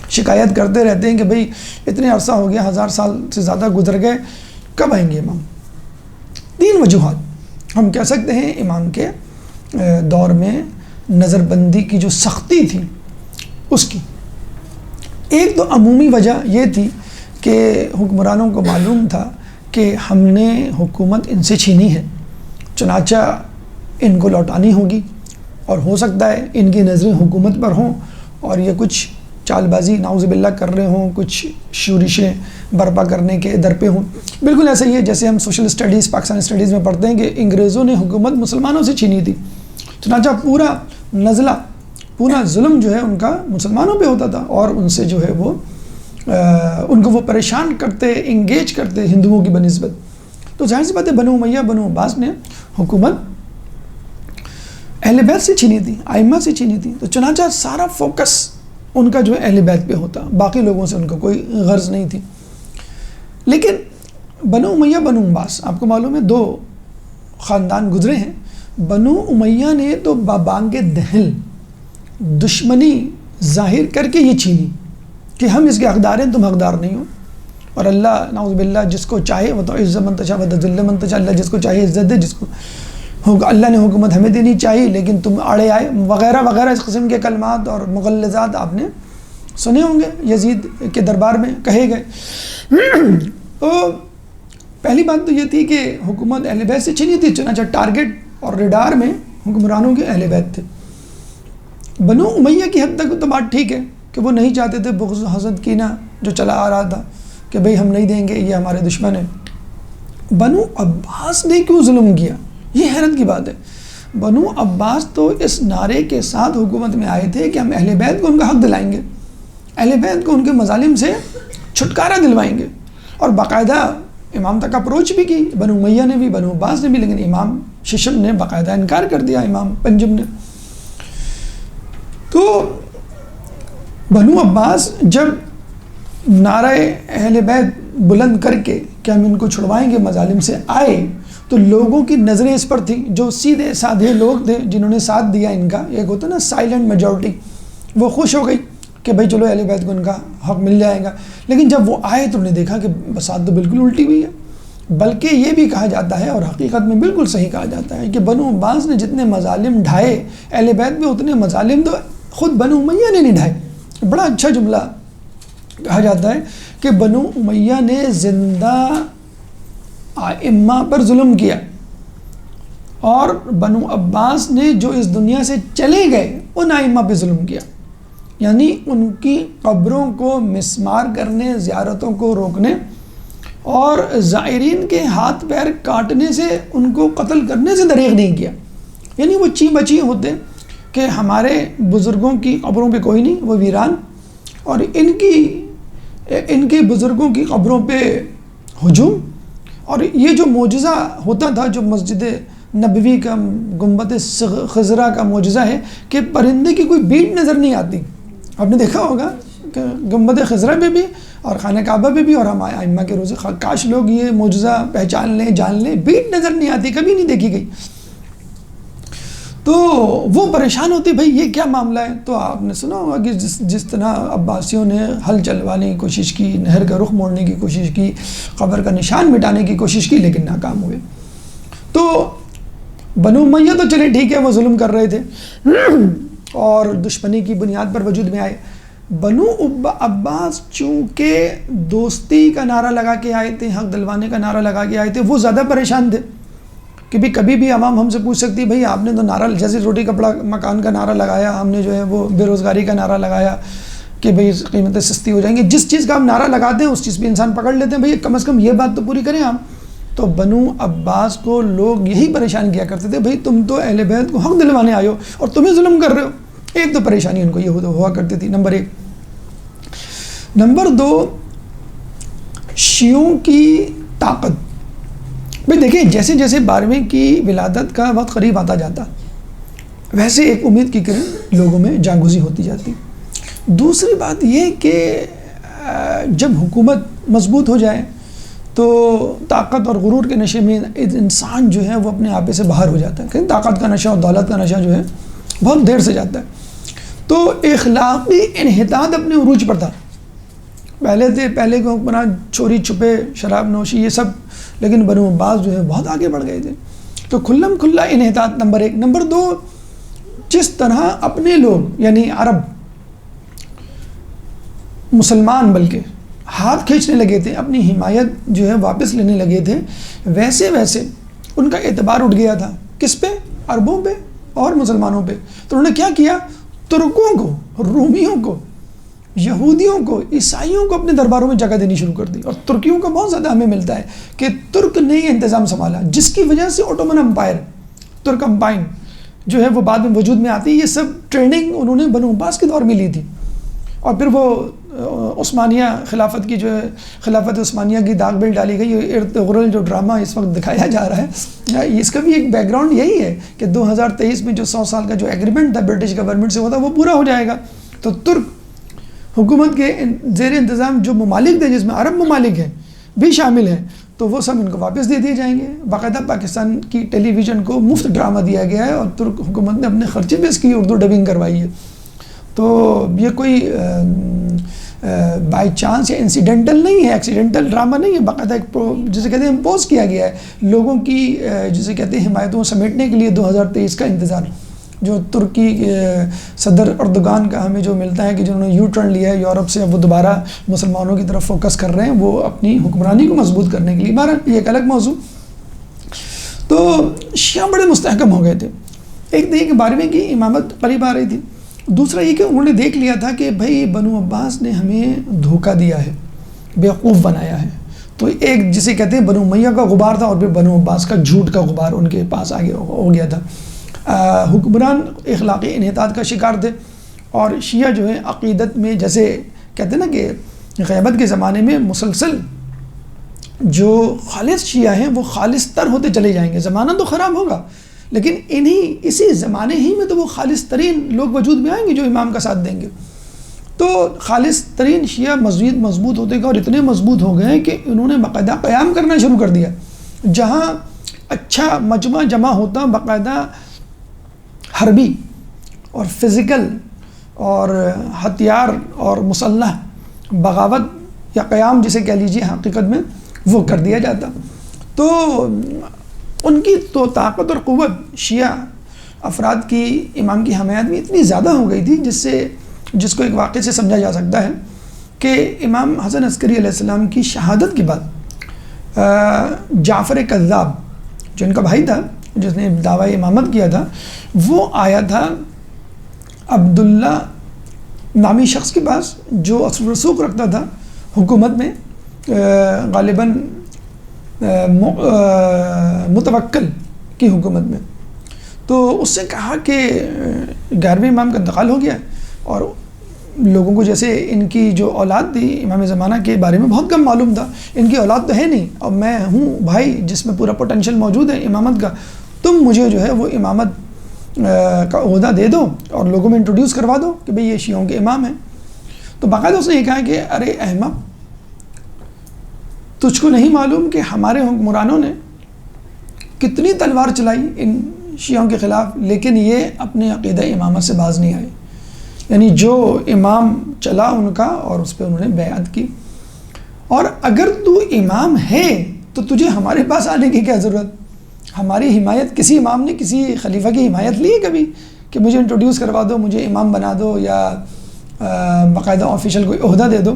شکایت کرتے رہتے ہیں کہ بھئی اتنے عرصہ ہو گیا، 1000 سال سے زیادہ گزر گئے، کب آئیں گے امام؟ 3 وجوہات ہم کہہ سکتے ہیں امام کے دور میں نظر بندی کی جو سختی تھی اس کی۔ ایک تو عمومی وجہ یہ تھی کہ حکمرانوں کو معلوم تھا کہ ہم نے حکومت ان سے چھینی ہے، چنانچہ ان کو لوٹانی ہوگی، اور ہو سکتا ہے ان کی نظریں حکومت پر ہوں اور یہ کچھ چال بازی نعوذ باللہ کر رہے ہوں، کچھ شورشیں برپا کرنے کے در پہ ہوں۔ بالکل ایسا ہی ہے جیسے ہم سوشل اسٹڈیز، پاکستانی اسٹڈیز میں پڑھتے ہیں کہ انگریزوں نے حکومت مسلمانوں سے چھینی تھی، چنانچہ پورا نزلہ، پورا ظلم جو ہے ان کا مسلمانوں پہ ہوتا تھا، اور ان سے جو ہے وہ ان کو وہ پریشان کرتے، انگیج کرتے ہندوؤں کی بنسبت۔ تو ظاہر سی بات ہے بنو امیہ، بنو عباس نے حکومت اہل بیت سے چھینی تھی، ائمہ سے چھینی تھی، تو چنانچہ سارا فوکس ان کا جو ہے اہل بیت پہ ہوتا، باقی لوگوں سے ان کو کوئی غرض نہیں تھی۔ لیکن بنو امیہ، بنو عباس، آپ کو معلوم ہے 2 خاندان گزرے ہیں۔ بنو امیہ نے تو بانگ دہل دشمنی ظاہر کر کے یہ چھینی کہ ہم اس کے حقدار ہیں، تم حقدار نہیں ہو، اور اللہ نعوذ باللہ جس کو چاہے وہ تو عز من تشاء و تذل من تشاء، اللہ جس کو چاہے عزت دے، جس کو اللہ نے حکومت ہمیں دینی چاہیے لیکن تم آڑے آئے، وغیرہ وغیرہ اس قسم کے کلمات اور مغلظات آپ نے سنے ہوں گے، یزید کے دربار میں کہے گئے۔ تو پہلی بات تو یہ تھی کہ حکومت اہل بیت سے چھینی تھی، چنانچہ ٹارگٹ اور ریڈار میں حکمرانوں کے اہل بیت تھے۔ بنو امیہ کی حد تک تو بات ٹھیک ہے کہ وہ نہیں چاہتے تھے، بغض حسد کینہ جو چلا آ رہا تھا کہ بھئی ہم نہیں دیں گے، یہ ہمارے دشمن ہیں۔ بنو عباس نے کیوں ظلم کیا؟ یہ حیرت کی بات ہے۔ بنو عباس تو اس نعرے کے ساتھ حکومت میں آئے تھے کہ ہم اہل بیت کو ان کا حق دلائیں گے، اہل بیت کو ان کے مظالم سے چھٹکارا دلوائیں گے، اور باقاعدہ امام تک اپروچ بھی کی، بنو امیہ نے بھی، بنو عباس نے بھی، لیکن امام ششم نے باقاعدہ انکار کر دیا، امام پنجم نے۔ تو بنو عباس جب نعرہ اہل بیت بلند کر کے کہ ہم ان کو چھڑوائیں گے مظالم سے آئے، تو لوگوں کی نظریں اس پر تھیں، جو سیدھے سادھے لوگ تھے جنہوں نے ساتھ دیا ان کا، ایک ہوتا نا سائلنٹ میجورٹی، وہ خوش ہو گئی کہ بھائی چلو اہل بیت کو ان کا حق مل جائے گا۔ لیکن جب وہ آئے تو انہوں نے دیکھا کہ بساط تو بالکل الٹی ہوئی ہے، بلکہ یہ بھی کہا جاتا ہے اور حقیقت میں بالکل صحیح کہا جاتا ہے کہ بنو عباس نے جتنے مظالم ڈھائے اہل بیت میں اتنے مظالم تو خود بنو امیہ نے نہیں ڈھائے. بڑا اچھا جملہ کہا جاتا ہے کہ بنو امیہ نے زندہ ائمہ پر ظلم کیا اور بنو عباس نے جو اس دنیا سے چلے گئے ان ائمہ پہ ظلم کیا. یعنی ان کی قبروں کو مسمار کرنے، زیارتوں کو روکنے اور زائرین کے ہاتھ پیر کاٹنے سے، ان کو قتل کرنے سے دریغ نہیں کیا. یعنی وہ چی بچی ہوتے کہ ہمارے بزرگوں کی قبروں پہ کوئی نہیں، وہ ویران، اور ان کی بزرگوں کی قبروں پہ ہجوم. اور یہ جو معجزہ ہوتا تھا، جو مسجد نبوی کا گنبد خضرا کا معجزہ ہے کہ پرندے کی کوئی بیٹ نظر نہیں آتی. آپ نے دیکھا ہوگا کہ گنبد خضرا پہ بھی اور خانہ کعبہ پہ بھی اور ہمارے ائمہ کے روزے، کاش لوگ یہ معجزہ پہچان لیں، جان لیں. بیٹ نظر نہیں آتی، کبھی نہیں دیکھی گئی. تو وہ پریشان ہوتے، بھائی یہ کیا معاملہ ہے. تو آپ نے سنا ہوگا کہ جس طرح عباسیوں نے حل چلوانے کی کوشش کی، نہر کا رخ موڑنے کی کوشش کی، قبر کا نشان مٹانے کی کوشش کی، لیکن ناکام ہوئے. تو بنو امیہ تو چلے ٹھیک ہے، وہ ظلم کر رہے تھے اور دشمنی کی بنیاد پر وجود میں آئے. بنو عباس چونکہ دوستی کا نعرہ لگا کے آئے تھے، حق دلوانے کا نعرہ لگا کے آئے تھے، وہ زیادہ پریشان تھے کہ بھی کبھی بھی عوام ہم سے پوچھ سکتی بھئی آپ نے تو نعرہ، جیسے روٹی کپڑا مکان کا نعرہ لگایا، ہم نے جو ہے وہ بے روزگاری کا نعرہ لگایا کہ بھئی قیمتیں سستی ہو جائیں گی. جس چیز کا ہم نعرہ لگاتے ہیں اس چیز پہ انسان پکڑ لیتے ہیں، بھئی کم از کم یہ بات تو پوری کریں ہم. تو بنو عباس کو لوگ یہی پریشان کیا کرتے تھے، بھئی تم تو اہل بیت کو حق دلوانے آئے ہو اور تمہیں ظلم کر رہے ہو. ایک تو پریشانی ان کو یہ ہوا کرتی تھی، نمبر 1. نمبر 2، شیعوں کی طاقت. بھئی دیکھیں جیسے جیسے 12ویں کی ولادت کا وقت قریب آتا جاتا، ویسے ایک امید کی کرن لوگوں میں جاگزی ہوتی جاتی. دوسری بات یہ کہ جب حکومت مضبوط ہو جائے تو طاقت اور غرور کے نشے میں انسان جو ہے وہ اپنے آپے سے باہر ہو جاتا ہے. کہ طاقت کا نشہ اور دولت کا نشہ جو ہے بہت دیر سے جاتا ہے. تو اخلاقی انحطاط اپنے عروج پر تھا. پہلے کو حکمران چوری چھپے، شراب نوشی، یہ سب، لیکن بنو عباس جو ہے بہت آگے بڑھ گئے تھے. تو کھلا انحطاط نمبر 1. نمبر 2، جس طرح اپنے لوگ یعنی عرب مسلمان بلکہ ہاتھ کھینچنے لگے تھے، اپنی حمایت جو ہے واپس لینے لگے تھے، ویسے ان کا اعتبار اٹھ گیا تھا. کس پہ؟ عربوں پہ اور مسلمانوں پہ. تو انہوں نے کیا کیا؟ ترکوں کو، رومیوں کو، یہودیوں کو، عیسائیوں کو اپنے درباروں میں جگہ دینی شروع کر دی. اور ترکیوں کا بہت زیادہ ہمیں ملتا ہے کہ ترک نے یہ انتظام سنبھالا، جس کی وجہ سے اوٹومن امپائر، ترک امپائر جو ہے وہ بعد میں وجود میں آتی. یہ سب ٹریننگ انہوں نے بنو عباس کے دور میں لی تھی. اور پھر وہ عثمانیہ خلافت کی جو ہے خلافت عثمانیہ کی داغ بیل ڈالی گئی. ارطغرل جو ڈرامہ اس وقت دکھایا جا رہا ہے، اس کا بھی ایک بیک گراؤنڈ یہی ہے کہ 2023 میں جو 100 سال کا جو ایگریمنٹ تھا برٹش گورنمنٹ سے ہوا تھا وہ پورا ہو جائے گا. تو ترک حکومت کے زیر انتظام جو ممالک تھے، جس میں عرب ممالک ہیں بھی شامل ہیں، تو وہ سب ان کو واپس دے دیے جائیں گے. باقاعدہ پاکستان کی ٹیلی ویژن کو مفت ڈرامہ دیا گیا ہے اور ترک حکومت نے اپنے خرچے پہ اس کی اردو ڈبنگ کروائی ہے. تو یہ کوئی بائی چانس یا انسیڈنٹل نہیں ہے، ایکسیڈنٹل ڈرامہ نہیں ہے. باقاعدہ ایک جسے کہتے ہیں امپوز کیا گیا ہے لوگوں کی جسے کہتے ہیں حمایتوں سمیٹنے کے لیے 2023 کا انتظار. جو ترکی صدر اردوغان کا ہمیں جو ملتا ہے کہ جنہوں نے یو ٹرن لیا ہے یورپ سے، اب وہ دوبارہ مسلمانوں کی طرف فوکس کر رہے ہیں، وہ اپنی حکمرانی کو مضبوط کرنے کے لیے. بہرحال یہ ایک الگ موضوع. تو شیعہ بڑے مستحکم ہو گئے تھے. ایک تو یہ کہ 12ویں کی امامت قریب آ رہی تھی. دوسرا یہ کہ انہوں نے دیکھ لیا تھا کہ بھائی بنو عباس نے ہمیں دھوکہ دیا ہے، بیوقوف بنایا ہے. تو ایک جسے کہتے ہیں بنو امیہ کا غبار تھا اور پھر بنو عباس کا جھوٹ کا غبار ان کے پاس آگے ہو گیا تھا. حکمران اخلاقی انحطاط کا شکار تھے اور شیعہ جو ہے عقیدت میں، جیسے کہتے ہیں نا کہ غیبت کے زمانے میں مسلسل جو خالص شیعہ ہیں وہ خالص تر ہوتے چلے جائیں گے. زمانہ تو خراب ہوگا لیکن اسی زمانے ہی میں تو وہ خالص ترین لوگ وجود میں آئیں گے جو امام کا ساتھ دیں گے. تو خالص ترین شیعہ مزید مضبوط ہوتے گا اور اتنے مضبوط ہو گئے کہ انہوں نے باقاعدہ قیام کرنا شروع کر دیا. جہاں اچھا مجمع جمع ہوتا باقاعدہ حربی اور فزیکل اور ہتھیار اور مسلح بغاوت یا قیام جسے کہہ لیجیے حقیقت میں وہ کر دیا جاتا. تو ان کی تو طاقت اور قوت شیعہ افراد کی امام کی حمایت میں اتنی زیادہ ہو گئی تھی جس کو ایک واقعے سے سمجھا جا سکتا ہے کہ امام حسن عسکری علیہ السلام کی شہادت کے بعد جعفر کذاب جو ان کا بھائی تھا جس نے دعویٰ امامت کیا تھا، وہ آیا تھا عبداللہ نامی شخص کے پاس جو اثر و رسوخ رکھتا تھا حکومت میں، غالباً متوکل کی حکومت میں. تو اس سے کہا کہ 11ویں امام کا انتقال ہو گیا اور لوگوں کو جیسے ان کی جو اولاد تھی امام زمانہ کے بارے میں بہت کم معلوم تھا، ان کی اولاد تو ہے نہیں اور میں ہوں بھائی جس میں پورا پوٹینشیل موجود ہے امامت کا، تم مجھے جو ہے وہ امامت کا عہدہ دے دو اور لوگوں میں انٹروڈیوس کروا دو کہ بھئی یہ شیعوں کے امام ہیں. تو باقاعدہ اس نے یہ کہا کہ ارے احمق، تجھ کو نہیں معلوم کہ ہمارے حکمرانوں نے کتنی تلوار چلائی ان شیعوں کے خلاف، لیکن یہ اپنے عقیدہ امامت سے باز نہیں آئے. یعنی جو امام چلا ان کا اور اس پہ انہوں نے بیعت کی. اور اگر تو امام ہے تو تجھے ہمارے پاس آنے کی کیا ضرورت؟ ہماری حمایت کسی امام نے کسی خلیفہ کی حمایت لی ہے کبھی کہ مجھے انٹروڈیوس کروا دو، مجھے امام بنا دو یا باقاعدہ آفیشیل کوئی عہدہ دے دو؟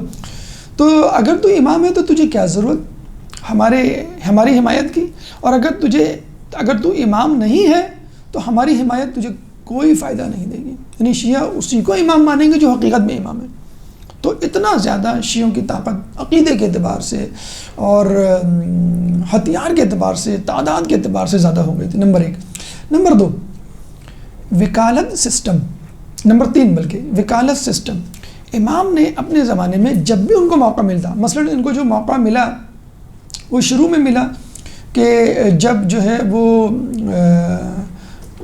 تو اگر تو امام ہے تو تجھے کیا ضرورت ہماری حمایت کی؟ اور اگر تو امام نہیں ہے تو ہماری حمایت تجھے کوئی فائدہ نہیں دے گی. یعنی شیعہ اسی کو امام مانیں گے جو حقیقت میں امام ہے. تو اتنا زیادہ شیعوں کی طاقت عقیدے کے اعتبار سے اور ہتھیار کے اعتبار سے، تعداد کے اعتبار سے زیادہ ہو گئی تھی. نمبر 1. نمبر 2، وکالت سسٹم. نمبر 3 بلکہ وکالت سسٹم. امام نے اپنے زمانے میں جب بھی ان کو موقع ملتا، مثلا ان کو جو موقع ملا وہ شروع میں ملا کہ جب جو ہے وہ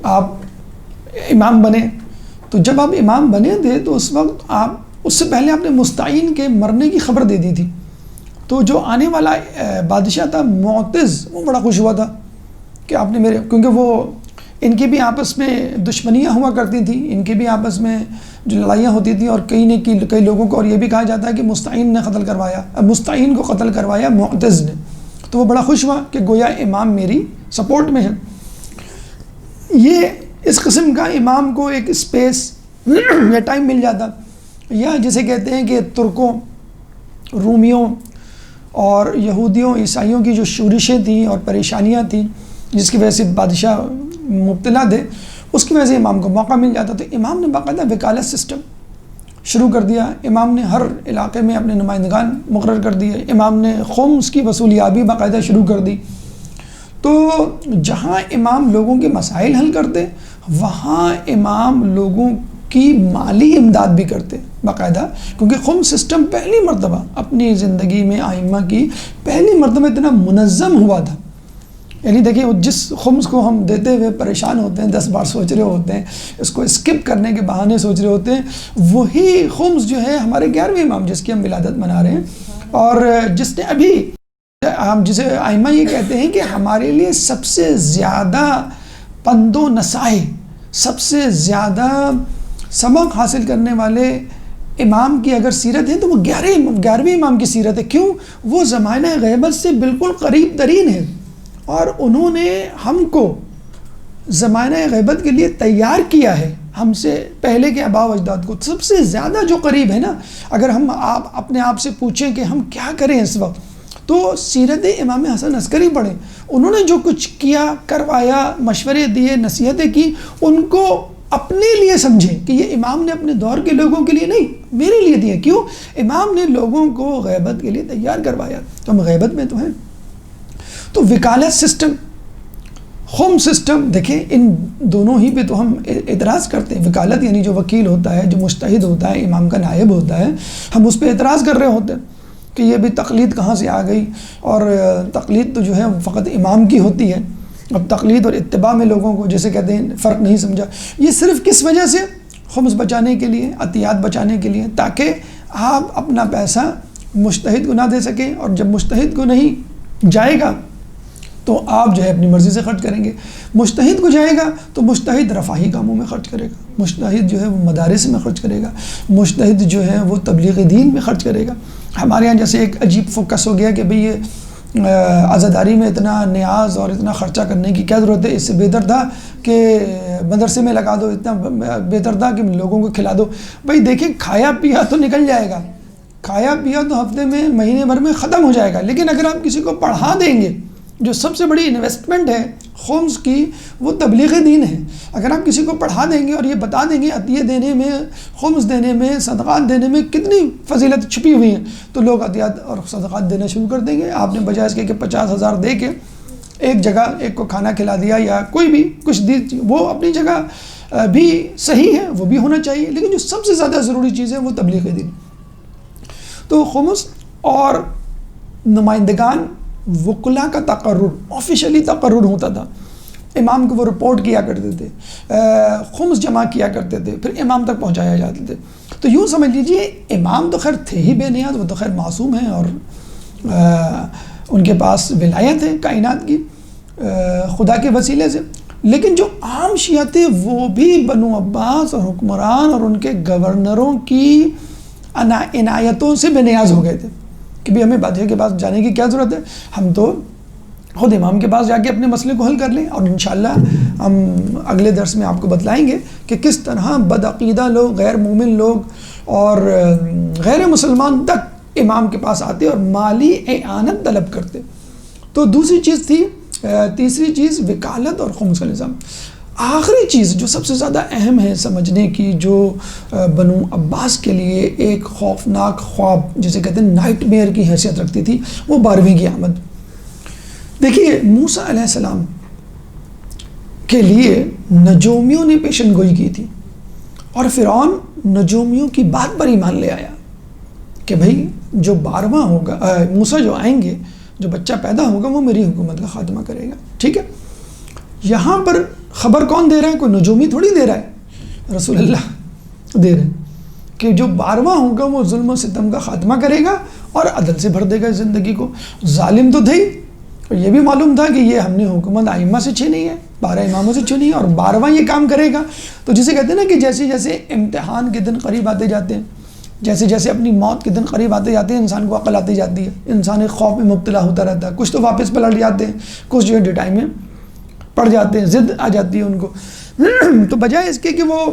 آپ امام بنے، تو جب آپ امام بنے تھے تو اس وقت اس سے پہلے آپ نے مستعین کے مرنے کی خبر دے دی تھی. تو جو آنے والا بادشاہ تھا معتز، وہ بڑا خوش ہوا تھا کہ آپ نے کیونکہ وہ ان کی بھی آپس میں دشمنیاں ہوا کرتی تھیں، ان کی بھی آپس میں جو لڑائیاں ہوتی تھیں، اور کئی لوگوں کو اور یہ بھی کہا جاتا ہے کہ مستعین کو قتل کروایا معتز نے. تو وہ بڑا خوش ہوا کہ گویا امام میری سپورٹ میں ہے. یہ اس قسم کا امام کو ایک اسپیس یا ٹائم مل جاتا، یا جسے کہتے ہیں کہ ترکوں، رومیوں اور یہودیوں عیسائیوں کی جو شورشیں تھیں اور پریشانیاں تھیں جس کی وجہ سے بادشاہ مبتلا تھے، اس کی وجہ سے امام کو موقع مل جاتا. تو امام نے باقاعدہ وکالت سسٹم شروع کر دیا. امام نے ہر علاقے میں اپنے نمائندگان مقرر کر دیے. امام نے خمس کی وصولیابی باقاعدہ شروع کر دی. تو جہاں امام لوگوں کے مسائل حل کرتے، وہاں امام لوگوں کی مالی امداد بھی کرتے باقاعدہ، کیونکہ خمس سسٹم پہلی مرتبہ اپنی زندگی میں ائمہ کی پہلی مرتبہ اتنا منظم ہوا تھا. یعنی دیکھیں جس خمس کو ہم دیتے ہوئے پریشان ہوتے ہیں، 10 بار سوچ رہے ہوتے ہیں، اس کو اسکپ کرنے کے بہانے سوچ رہے ہوتے ہیں، وہی خمس جو ہے ہمارے 11ویں امام جس کی ہم ولادت منا رہے ہیں، اور جس نے ابھی ہم جسے ائمہ یہ کہتے ہیں کہ ہمارے لیے سب سے زیادہ پند و نصائح، سب سے زیادہ سبق حاصل کرنے والے امام کی اگر سیرت ہے تو وہ 11ویں امام کی سیرت ہے. کیوں؟ وہ زمانہ غیبت سے بالکل قریب ترین ہے، اور انہوں نے ہم کو زمانہ غیبت کے لیے تیار کیا ہے. ہم سے پہلے کے آباء و اجداد کو سب سے زیادہ جو قریب ہے نا، اگر ہم اپنے آپ سے پوچھیں کہ ہم کیا کریں اس وقت، تو سیرت امام حسن عسکری پڑھیں. انہوں نے جو کچھ کیا، کروایا، مشورے دیے، نصیحتیں کی، ان کو اپنے لیے سمجھیں کہ یہ امام نے اپنے دور کے لوگوں کے لیے نہیں، میرے لیے دیے. کیوں؟ امام نے لوگوں کو غیبت کے لیے تیار کروایا، تو ہم غیبت میں تو ہیں. تو وکالت سسٹم، خمس سسٹم، دیکھیں ان دونوں ہی پہ تو ہم اعتراض کرتے ہیں. وکالت یعنی جو وکیل ہوتا ہے، جو مجتہد ہوتا ہے، امام کا نائب ہوتا ہے، ہم اس پہ اعتراض کر رہے ہوتے ہیں کہ یہ بھی تقلید کہاں سے آ گئی، اور تقلید تو جو ہے فقط امام کی ہوتی ہے. اب تقلید اور اتباع میں لوگوں کو جیسے کہتے ہیں فرق نہیں سمجھا. یہ صرف کس وجہ سے؟ خمس بچانے کے لیے، عطیات بچانے کے لیے، تاکہ آپ اپنا پیسہ مجتہد کو نہ دے سکیں، اور جب مجتہد کو نہیں جائے گا تو آپ جو ہے اپنی مرضی سے خرچ کریں گے. مجتہد کو جائے گا تو مجتہد رفاہی کاموں میں خرچ کرے گا، مجتہد جو ہے وہ مدارس میں خرچ کرے گا، مجتہد جو ہے وہ تبلیغ دین میں خرچ کرے گا. ہمارے ہاں جیسے ایک عجیب فوکس ہو گیا کہ بھئی یہ عزاداری میں اتنا نیاز اور اتنا خرچہ کرنے کی کیا ضرورت ہے، اس سے بہتر تھا کہ مدرسے میں لگا دو، اتنا بہتر تھا کہ لوگوں کو کھلا دو۔ بھائی دیکھیں، کھایا پیا تو نکل جائے گا، کھایا پیا تو ہفتے میں مہینے بھر میں ختم ہو جائے گا، لیکن اگر آپ کسی کو پڑھا دیں گے، جو سب سے بڑی انویسٹمنٹ ہے خمس کی، وہ تبلیغ دین ہے۔ اگر آپ کسی کو پڑھا دیں گے اور یہ بتا دیں گے عطیہ دینے میں، خمس دینے میں، صدقات دینے میں کتنی فضیلت چھپی ہوئی ہیں، تو لوگ عطیات اور صدقات دینا شروع کر دیں گے۔ آپ نے بجائے اس کے کہ 50,000 دے کے ایک جگہ ایک کو کھانا کھلا دیا یا کوئی بھی کچھ دی، وہ اپنی جگہ بھی صحیح ہے، وہ بھی ہونا چاہیے، لیکن جو سب سے زیادہ ضروری چیز ہے وہ تبلیغ دین۔ تو خمس اور نمائندگان وکلا کا تقرر، آفیشلی تقرر ہوتا تھا، امام کو وہ رپورٹ کیا کرتے تھے، خمس جمع کیا کرتے تھے، پھر امام تک پہنچایا جاتے تھے۔ تو یوں سمجھ لیجئے امام تو خیر تھے ہی بے نیاز، وہ تو خیر معصوم ہیں اور ان کے پاس ولایت ہے کائنات کی خدا کے وسیلے سے، لیکن جو عام شیعہ تھے وہ بھی بنو عباس اور حکمران اور ان کے گورنروں کی عنایتوں سے بے نیاز ہو گئے تھے کہ بھی ہمیں بادشاہ کے پاس جانے کی کیا ضرورت ہے، ہم تو خود امام کے پاس جا کے اپنے مسئلے کو حل کر لیں۔ اور انشاءاللہ ہم اگلے درس میں آپ کو بتلائیں گے کہ کس طرح بدعقیدہ لوگ، غیر مومن لوگ اور غیر مسلمان تک امام کے پاس آتے اور مالی اعانت طلب کرتے۔ تو دوسری چیز تھی، تیسری چیز وکالت اور خمس کا نظام۔ آخری چیز جو سب سے زیادہ اہم ہے سمجھنے کی، جو بنو عباس کے لیے ایک خوفناک خواب جسے کہتے ہیں نائٹ میئر کی حیثیت رکھتی تھی، وہ 12ویں کی آمد۔ دیکھیے موسیٰ علیہ السلام کے لیے نجومیوں نے پیشن گوئی کی تھی اور فرعون نجومیوں کی بات پر ایمان لے آیا کہ بھئی جو 12واں ہوگا، موسیٰ جو آئیں گے، جو بچہ پیدا ہوگا وہ میری حکومت کا خاتمہ کرے گا۔ ٹھیک ہے، یہاں پر خبر کون دے رہا ہے؟ کوئی نجومی تھوڑی دے رہا ہے، رسول اللہ دے رہے ہیں کہ جو 12واں ہوگا وہ ظلم و ستم کا خاتمہ کرے گا اور عدل سے بھر دے گا زندگی کو۔ ظالم تو تھے ہی، اور یہ بھی معلوم تھا کہ یہ ہم نے حکومت ائمہ سے چھینی ہے، 12 اماموں سے چھینی ہے اور 12واں یہ کام کرے گا۔ تو جسے کہتے ہیں نا کہ جیسے جیسے امتحان کے دن قریب آتے جاتے ہیں، جیسے جیسے اپنی موت کے دن قریب آتے جاتے ہیں، انسان کو عقل آتی جاتی ہے، انسان ایک خوف میں مبتلا ہوتا رہتا ہے، کچھ تو واپس پلٹ جاتے ہیں، کچھ جو ہے ڈٹائی میں پڑ جاتے ہیں، ضد آ جاتی ہے ان کو۔ تو بجائے اس کے کہ وہ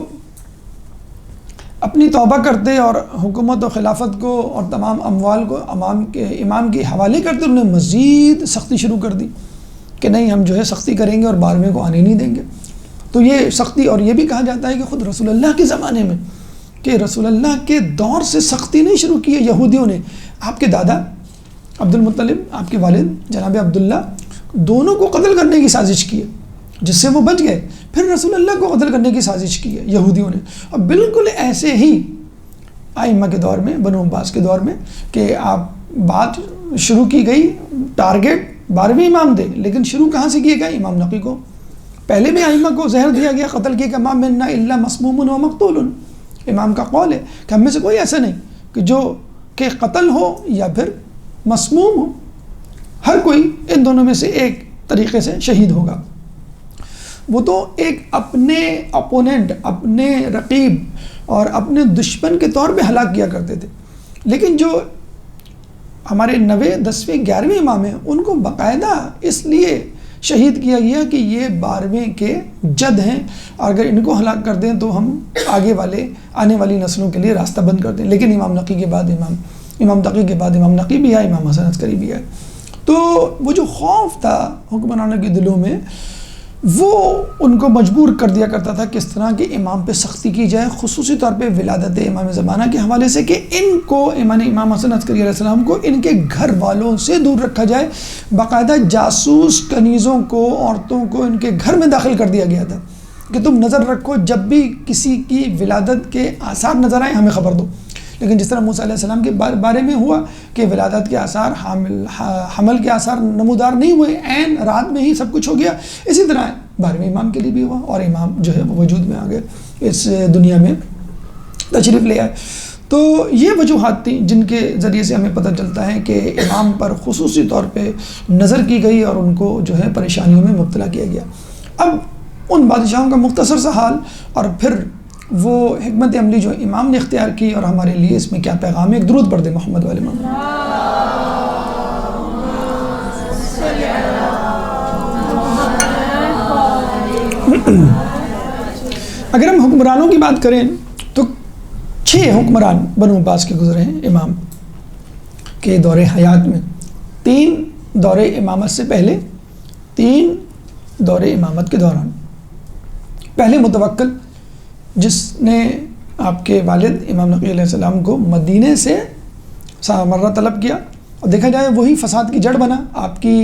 اپنی توبہ کرتے اور حکومت و خلافت کو اور تمام اموال کو امام کے حوالے کرتے، انہوں نے مزید سختی شروع کر دی کہ نہیں ہم جو ہے سختی کریں گے اور 12ویں کو آنے نہیں دیں گے۔ تو یہ سختی، اور یہ بھی کہا جاتا ہے کہ خود رسول اللہ کے زمانے میں، کہ رسول اللہ کے دور سے سختی نہیں شروع کی ہے یہودیوں نے۔ آپ کے دادا عبد المطلب، آپ کے والد جناب عبداللہ، دونوں کو قتل کرنے کی سازش کی ہے جس سے وہ بچ گئے، پھر رسول اللہ کو قتل کرنے کی سازش کی ہے یہودیوں نے۔ اور بالکل ایسے ہی ائمہ کے دور میں، بنو عباس کے دور میں، کہ آپ بات شروع کی گئی، ٹارگیٹ 12ویں امام دے، لیکن شروع کہاں سے کیے گا؟ امام نقی کو پہلے میں ائمہ کو زہر دیا گیا، قتل کیا کہ ما منا الا مسموم و مقتول۔ امام کا قول ہے کہ ہم میں سے کوئی ایسا نہیں کہ جو کہ قتل ہو یا پھر مسموم ہو، ہر کوئی ان دونوں میں سے ایک طریقے سے شہید ہوگا۔ وہ تو ایک اپنے اپوننٹ، اپنے رقیب اور اپنے دشمن کے طور پہ ہلاک کیا کرتے تھے، لیکن جو ہمارے 9ویں 10ویں 11ویں امام ہیں ان کو باقاعدہ اس لیے شہید کیا گیا کہ یہ 12ویں کے جد ہیں، اور اگر ان کو ہلاک کر دیں تو ہم آنے والی نسلوں کے لیے راستہ بند کر دیں۔ لیکن امام نقی کے بعد امام تقی کے بعد امام نقی بھی آئے، امام حسن عسکری بھی آئے۔ تو وہ جو خوف تھا حکمرانوں کے دلوں میں، وہ ان کو مجبور کر دیا کرتا تھا کہ اس طرح کہ امام پہ سختی کی جائے، خصوصی طور پہ ولادت امام زمانہ کے حوالے سے، کہ ان کو امام حسن عسکری علیہ السلام کو ان کے گھر والوں سے دور رکھا جائے۔ باقاعدہ جاسوس کنیزوں کو، عورتوں کو ان کے گھر میں داخل کر دیا گیا تھا کہ تم نظر رکھو، جب بھی کسی کی ولادت کے آثار نظر آئیں ہمیں خبر دو۔ لیکن جس طرح موسیٰ علیہ السلام کے بارے میں ہوا کہ ولادت کے آثار، حمل کے آثار نمودار نہیں ہوئے، عین رات میں ہی سب کچھ ہو گیا، اسی طرح 12ویں امام کے لیے بھی ہوا اور امام جو ہے وہ وجود میں آ گئے، اس دنیا میں تشریف لے آئے۔ تو یہ وجوہات تھیں جن کے ذریعے سے ہمیں پتہ چلتا ہے کہ امام پر خصوصی طور پہ نظر کی گئی اور ان کو جو ہے پریشانیوں میں مبتلا کیا گیا۔ اب ان بادشاہوں کا مختصر سا حال اور پھر وہ حکمت عملی جو امام نے اختیار کی اور ہمارے لیے اس میں کیا پیغام ہے۔ ایک درود پڑھ دیں محمد والے محمد۔ اگر ہم حکمرانوں کی بات کریں تو 6 حکمران بنو عباس کے گزرے ہیں امام کے دور حیات میں، 3 دور امامت سے پہلے، 3 دور امامت کے دوران۔ پہلے متوکل، جس نے آپ کے والد امام نقی علیہ السلام کو مدینے سے سامرہ طلب کیا، اور دیکھا جائے وہی فساد کی جڑ بنا، آپ کی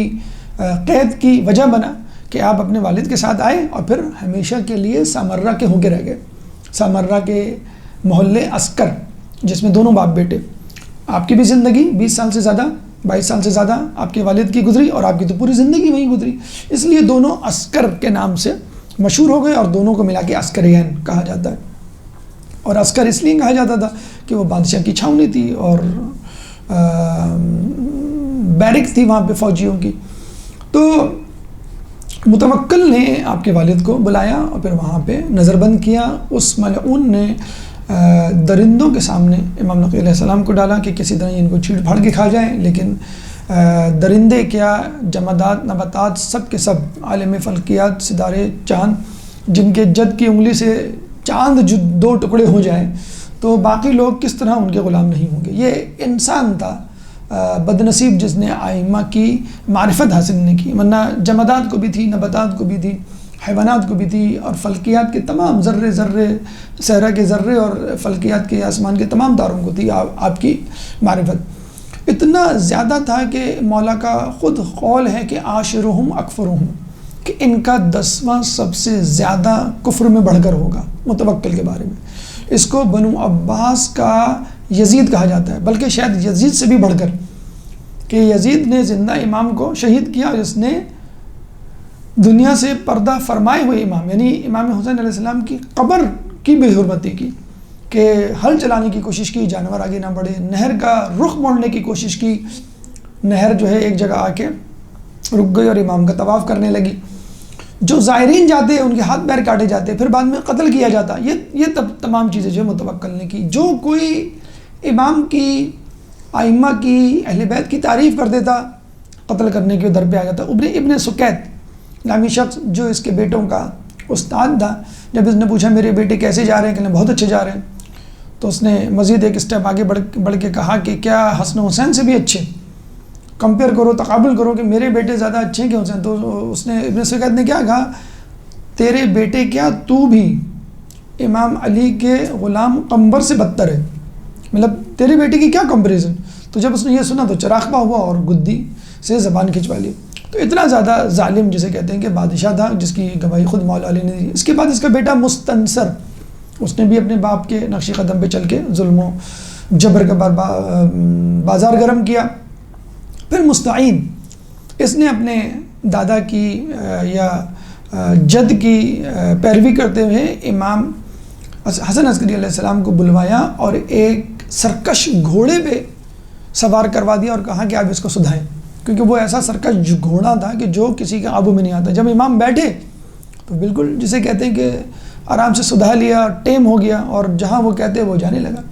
قید کی وجہ بنا کہ آپ اپنے والد کے ساتھ آئے اور پھر ہمیشہ کے لیے سامرہ کے ہو کے رہ گئے۔ سامرہ کے محلے عسکر، جس میں دونوں باپ بیٹے، آپ کی بھی زندگی 20 سال سے زیادہ، 22 سال سے زیادہ آپ کے والد کی گزری، اور آپ کی تو پوری زندگی وہیں گزری، اس لیے دونوں عسکر کے نام سے مشہور ہو گئے، اور دونوں کو ملا کے عسکرین کہا جاتا ہے۔ اور عسکر اس لیے کہا جاتا تھا کہ وہ بادشاہ کی چھاؤنی تھی اور بیرک تھی وہاں پہ فوجیوں کی۔ تو متوکل نے آپ کے والد کو بلایا اور پھر وہاں پہ نظر بند کیا۔ اس ملعون نے درندوں کے سامنے امام نقی علیہ السلام کو ڈالا کہ کسی طرح ان کو چھیڑ پھاڑ کے کھا جائیں، لیکن درندے کیا، جمادات، نباتات، سب کے سب عالم فلکیات، ستارے، چاند، جن کے جد کی انگلی سے چاند جو 2 ٹکڑے ہو جائیں تو باقی لوگ کس طرح ان کے غلام نہیں ہوں گے۔ یہ انسان تھا بد نصیب جس نے ائمہ کی معرفت حاصل نہیں کی، ورنہ جمادات کو بھی تھی، نباتات کو بھی تھی، حیوانات کو بھی تھی، اور فلکیات کے تمام ذرے ذرے، صحرا کے ذرے اور فلکیات کے آسمان کے تمام تاروں کو تھی آپ کی معرفت۔ اتنا زیادہ تھا کہ مولا کا خود قول ہے کہ عاشرہم اکفرہم، کہ ان کا 10واں سب سے زیادہ کفر میں بڑھ کر ہوگا متوکل کے بارے میں۔ اس کو بنو عباس کا یزید کہا جاتا ہے، بلکہ شاید یزید سے بھی بڑھ کر، کہ یزید نے زندہ امام کو شہید کیا، جس نے دنیا سے پردہ فرمائے ہوئے امام، یعنی امام حسین علیہ السلام کی قبر کی بے حرمتی کی، کہ ہل چلانے کی کوشش کی، جانور آگے نہ بڑھے، نہر کا رخ موڑنے کی کوشش کی، نہر جو ہے ایک جگہ آ کے رک گئی اور امام کا طواف کرنے لگی، جو زائرین جاتے ان کے ہاتھ پیر کاٹے جاتے، پھر بعد میں قتل کیا جاتا۔ یہ تمام چیزیں جو متوکل نے کی۔ جو کوئی امام کی، ائمہ کی، اہل بیت کی تعریف کر دیتا، قتل کرنے کے در پہ آ جاتا۔ ابن سکیت نامی شخص جو اس کے بیٹوں کا استاد تھا، جب اس نے پوچھا میرے بیٹے کیسے جا رہے ہیں، کہ بہت اچھے جا رہے ہیں، تو اس نے مزید ایک اسٹیپ آگے بڑھ کے کہا کہ کیا حسن حسین سے بھی اچھے، کمپیئر کرو، تقابل کرو کہ میرے بیٹے زیادہ اچھے ہیں کہ حسین۔ تو اس نے ابن سکیت نے کیا کہا، تیرے بیٹے کیا، تو بھی امام علی کے غلام قمبر سے بدتر ہے، مطلب تیرے بیٹے کی کیا کمپیریزن۔ تو جب اس نے یہ سنا تو چراغبا ہوا اور گدی سے زبان کھنچوا لی۔ تو اتنا زیادہ ظالم جسے کہتے ہیں کہ بادشاہ تھا، جس کی گواہی خود مولا علی نے دی۔ اس کے بعد اس کا بیٹا مستنصر، اس نے بھی اپنے باپ کے نقش قدم پہ چل کے ظلم و جبر کا بازار گرم کیا۔ پھر مستعین، اس نے اپنے دادا کی یا جد کی پیروی کرتے ہوئے امام حسن عسکری علیہ السلام کو بلوایا اور ایک سرکش گھوڑے پہ سوار کروا دیا اور کہا کہ آپ اس کو سدھائیں، کیونکہ وہ ایسا سرکش گھوڑا تھا کہ جو کسی کے قابو میں نہیں آتا۔ جب امام بیٹھے تو بالکل جسے کہتے ہیں کہ آرام سے سدھا لیا، ٹیم ہو گیا، اور جہاں وہ کہتے وہ جانے لگا۔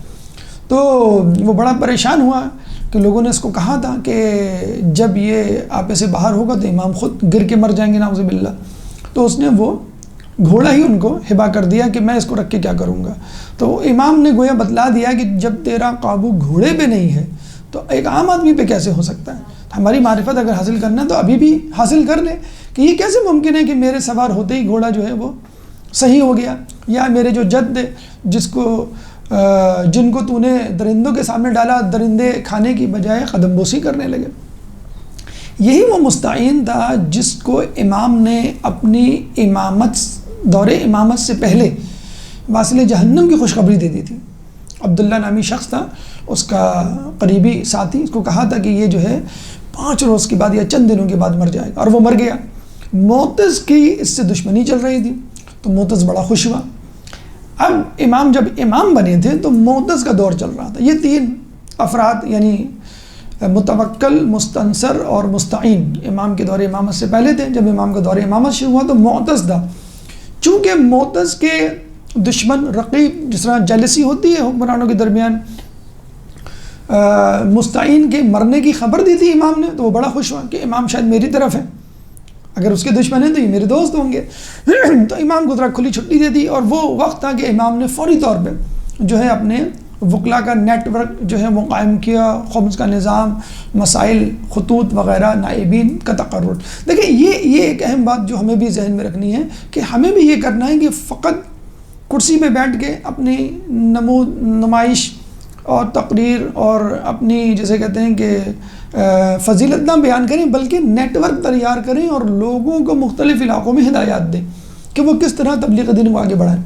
تو وہ بڑا پریشان ہوا کہ لوگوں نے اس کو کہا تھا کہ جب یہ آپے سے باہر ہوگا تو امام خود گر کے مر جائیں گے نعوذ باللہ۔ تو اس نے وہ گھوڑا ہی ان کو ہبا کر دیا کہ میں اس کو رکھ کے کیا کروں گا۔ تو امام نے گویا بتلا دیا کہ جب تیرا قابو گھوڑے پہ نہیں ہے تو ایک عام آدمی پہ کیسے ہو سکتا ہے۔ ہماری معرفت اگر حاصل کرنا ہے تو ابھی بھی حاصل کر لے کہ یہ کیسے ممکن ہے کہ میرے سوار ہوتے ہی گھوڑا جو ہے وہ صحیح ہو گیا، یا میرے جو جد جن کو تو نے درندوں کے سامنے ڈالا، درندے کھانے کی بجائے قدم بوسی کرنے لگے۔ یہی وہ مستعین تھا جس کو امام نے اپنی دور امامت سے پہلے واصل جہنم کی خوشخبری دے دی تھی۔ عبداللہ نامی شخص تھا، اس کا قریبی ساتھی، اس کو کہا تھا کہ یہ جو ہے 5 روز کے بعد یا چند دنوں کے بعد مر جائے گا، اور وہ مر گیا۔ معتز کی اس سے دشمنی چل رہی تھی تو معتز بڑا خوش ہوا۔ اب امام جب امام بنے تھے تو معتز کا دور چل رہا تھا۔ یہ 3 افراد یعنی متوکل، مستنصر اور مستعین امام کے دور امامت سے پہلے تھے۔ جب امام کا دور امامت شروع ہوا تو معتز تھا۔ چونکہ معتز کے دشمن رقیب، جس طرح جیلسی ہوتی ہے حکمرانوں کے درمیان، مستعین کے مرنے کی خبر دی تھی امام نے، تو وہ بڑا خوش ہوا کہ امام شاید میری طرف ہے۔ اگر اس کے دشمن ہیں تو یہ میرے دوست ہوں گے۔ تو امام کو ذرا کھلی چھٹی دے دی، اور وہ وقت تھا کہ امام نے فوری طور پہ جو ہے اپنے وکلا کا نیٹ ورک جو ہے وہ قائم کیا، خمس کا نظام، مسائل، خطوط وغیرہ، نائبین کا تقرر۔ دیکھیں یہ ایک اہم بات جو ہمیں بھی ذہن میں رکھنی ہے کہ ہمیں بھی یہ کرنا ہے کہ فقط کرسی پہ بیٹھ کے اپنی نمائش اور تقریر اور اپنی جیسے کہتے ہیں کہ فضیلت نہ بیان کریں، بلکہ نیٹ ورک تیار کریں اور لوگوں کو مختلف علاقوں میں ہدایات دیں کہ وہ کس طرح تبلیغ دین کو آگے بڑھائیں۔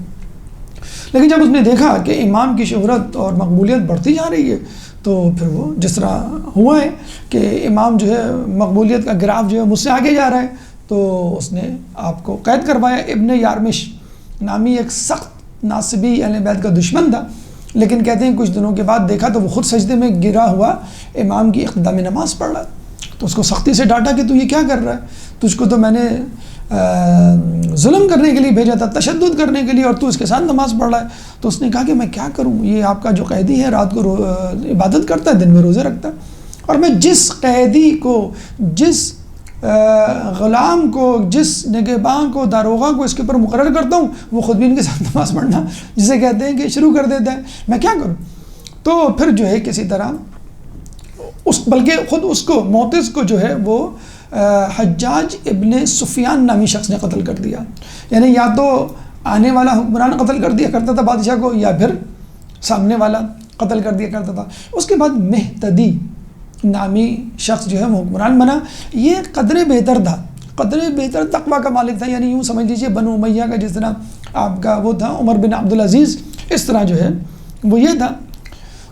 لیکن جب اس نے دیکھا کہ امام کی شہرت اور مقبولیت بڑھتی جا رہی ہے، تو پھر وہ جس طرح ہوا ہے کہ امام جو ہے مقبولیت کا گراف جو ہے مجھ سے آگے جا رہا ہے، تو اس نے آپ کو قید کروایا۔ ابن یارمش نامی ایک سخت ناصبی اہل بیت کا دشمن تھا، لیکن کہتے ہیں کچھ دنوں کے بعد دیکھا تو وہ خود سجدے میں گرا ہوا امام کی اقتداء میں نماز پڑھ رہا، تو اس کو سختی سے ڈانٹا کہ تو یہ کیا کر رہا ہے، تجھ کو تو میں نے ظلم کرنے کے لیے بھیجا تھا، تشدد کرنے کے لیے، اور تو اس کے ساتھ نماز پڑھ رہا ہے۔ تو اس نے کہا کہ میں کیا کروں، یہ آپ کا جو قیدی ہے رات کو عبادت کرتا ہے، دن میں روزے رکھتا ہے، اور میں جس قیدی کو، جس غلام کو، جس نگہباں کو، داروغہ کو اس کے اوپر مقرر کرتا ہوں، وہ خود بھی ان کے ساتھ نماز پڑھنا جسے کہتے ہیں کہ شروع کر دیتا ہے، میں کیا کروں۔ تو پھر جو ہے کسی طرح بلکہ خود اس کو موتز کو جو ہے وہ حجاج ابن سفیان نامی شخص نے قتل کر دیا، یعنی یا تو آنے والا حکمران قتل کر دیا کرتا تھا بادشاہ کو، یا پھر سامنے والا قتل کر دیا کرتا تھا۔ اس کے بعد مہتدی نامی شخص جو ہے وہ حکمران بنا۔ یہ قدر بہتر تھا، قدر بہتر تقویٰ کا مالک تھا، یعنی یوں سمجھ لیجیے بنو امیہ کا جس طرح آپ کا وہ تھا عمر بن عبدالعزیز، اس طرح جو ہے وہ یہ تھا۔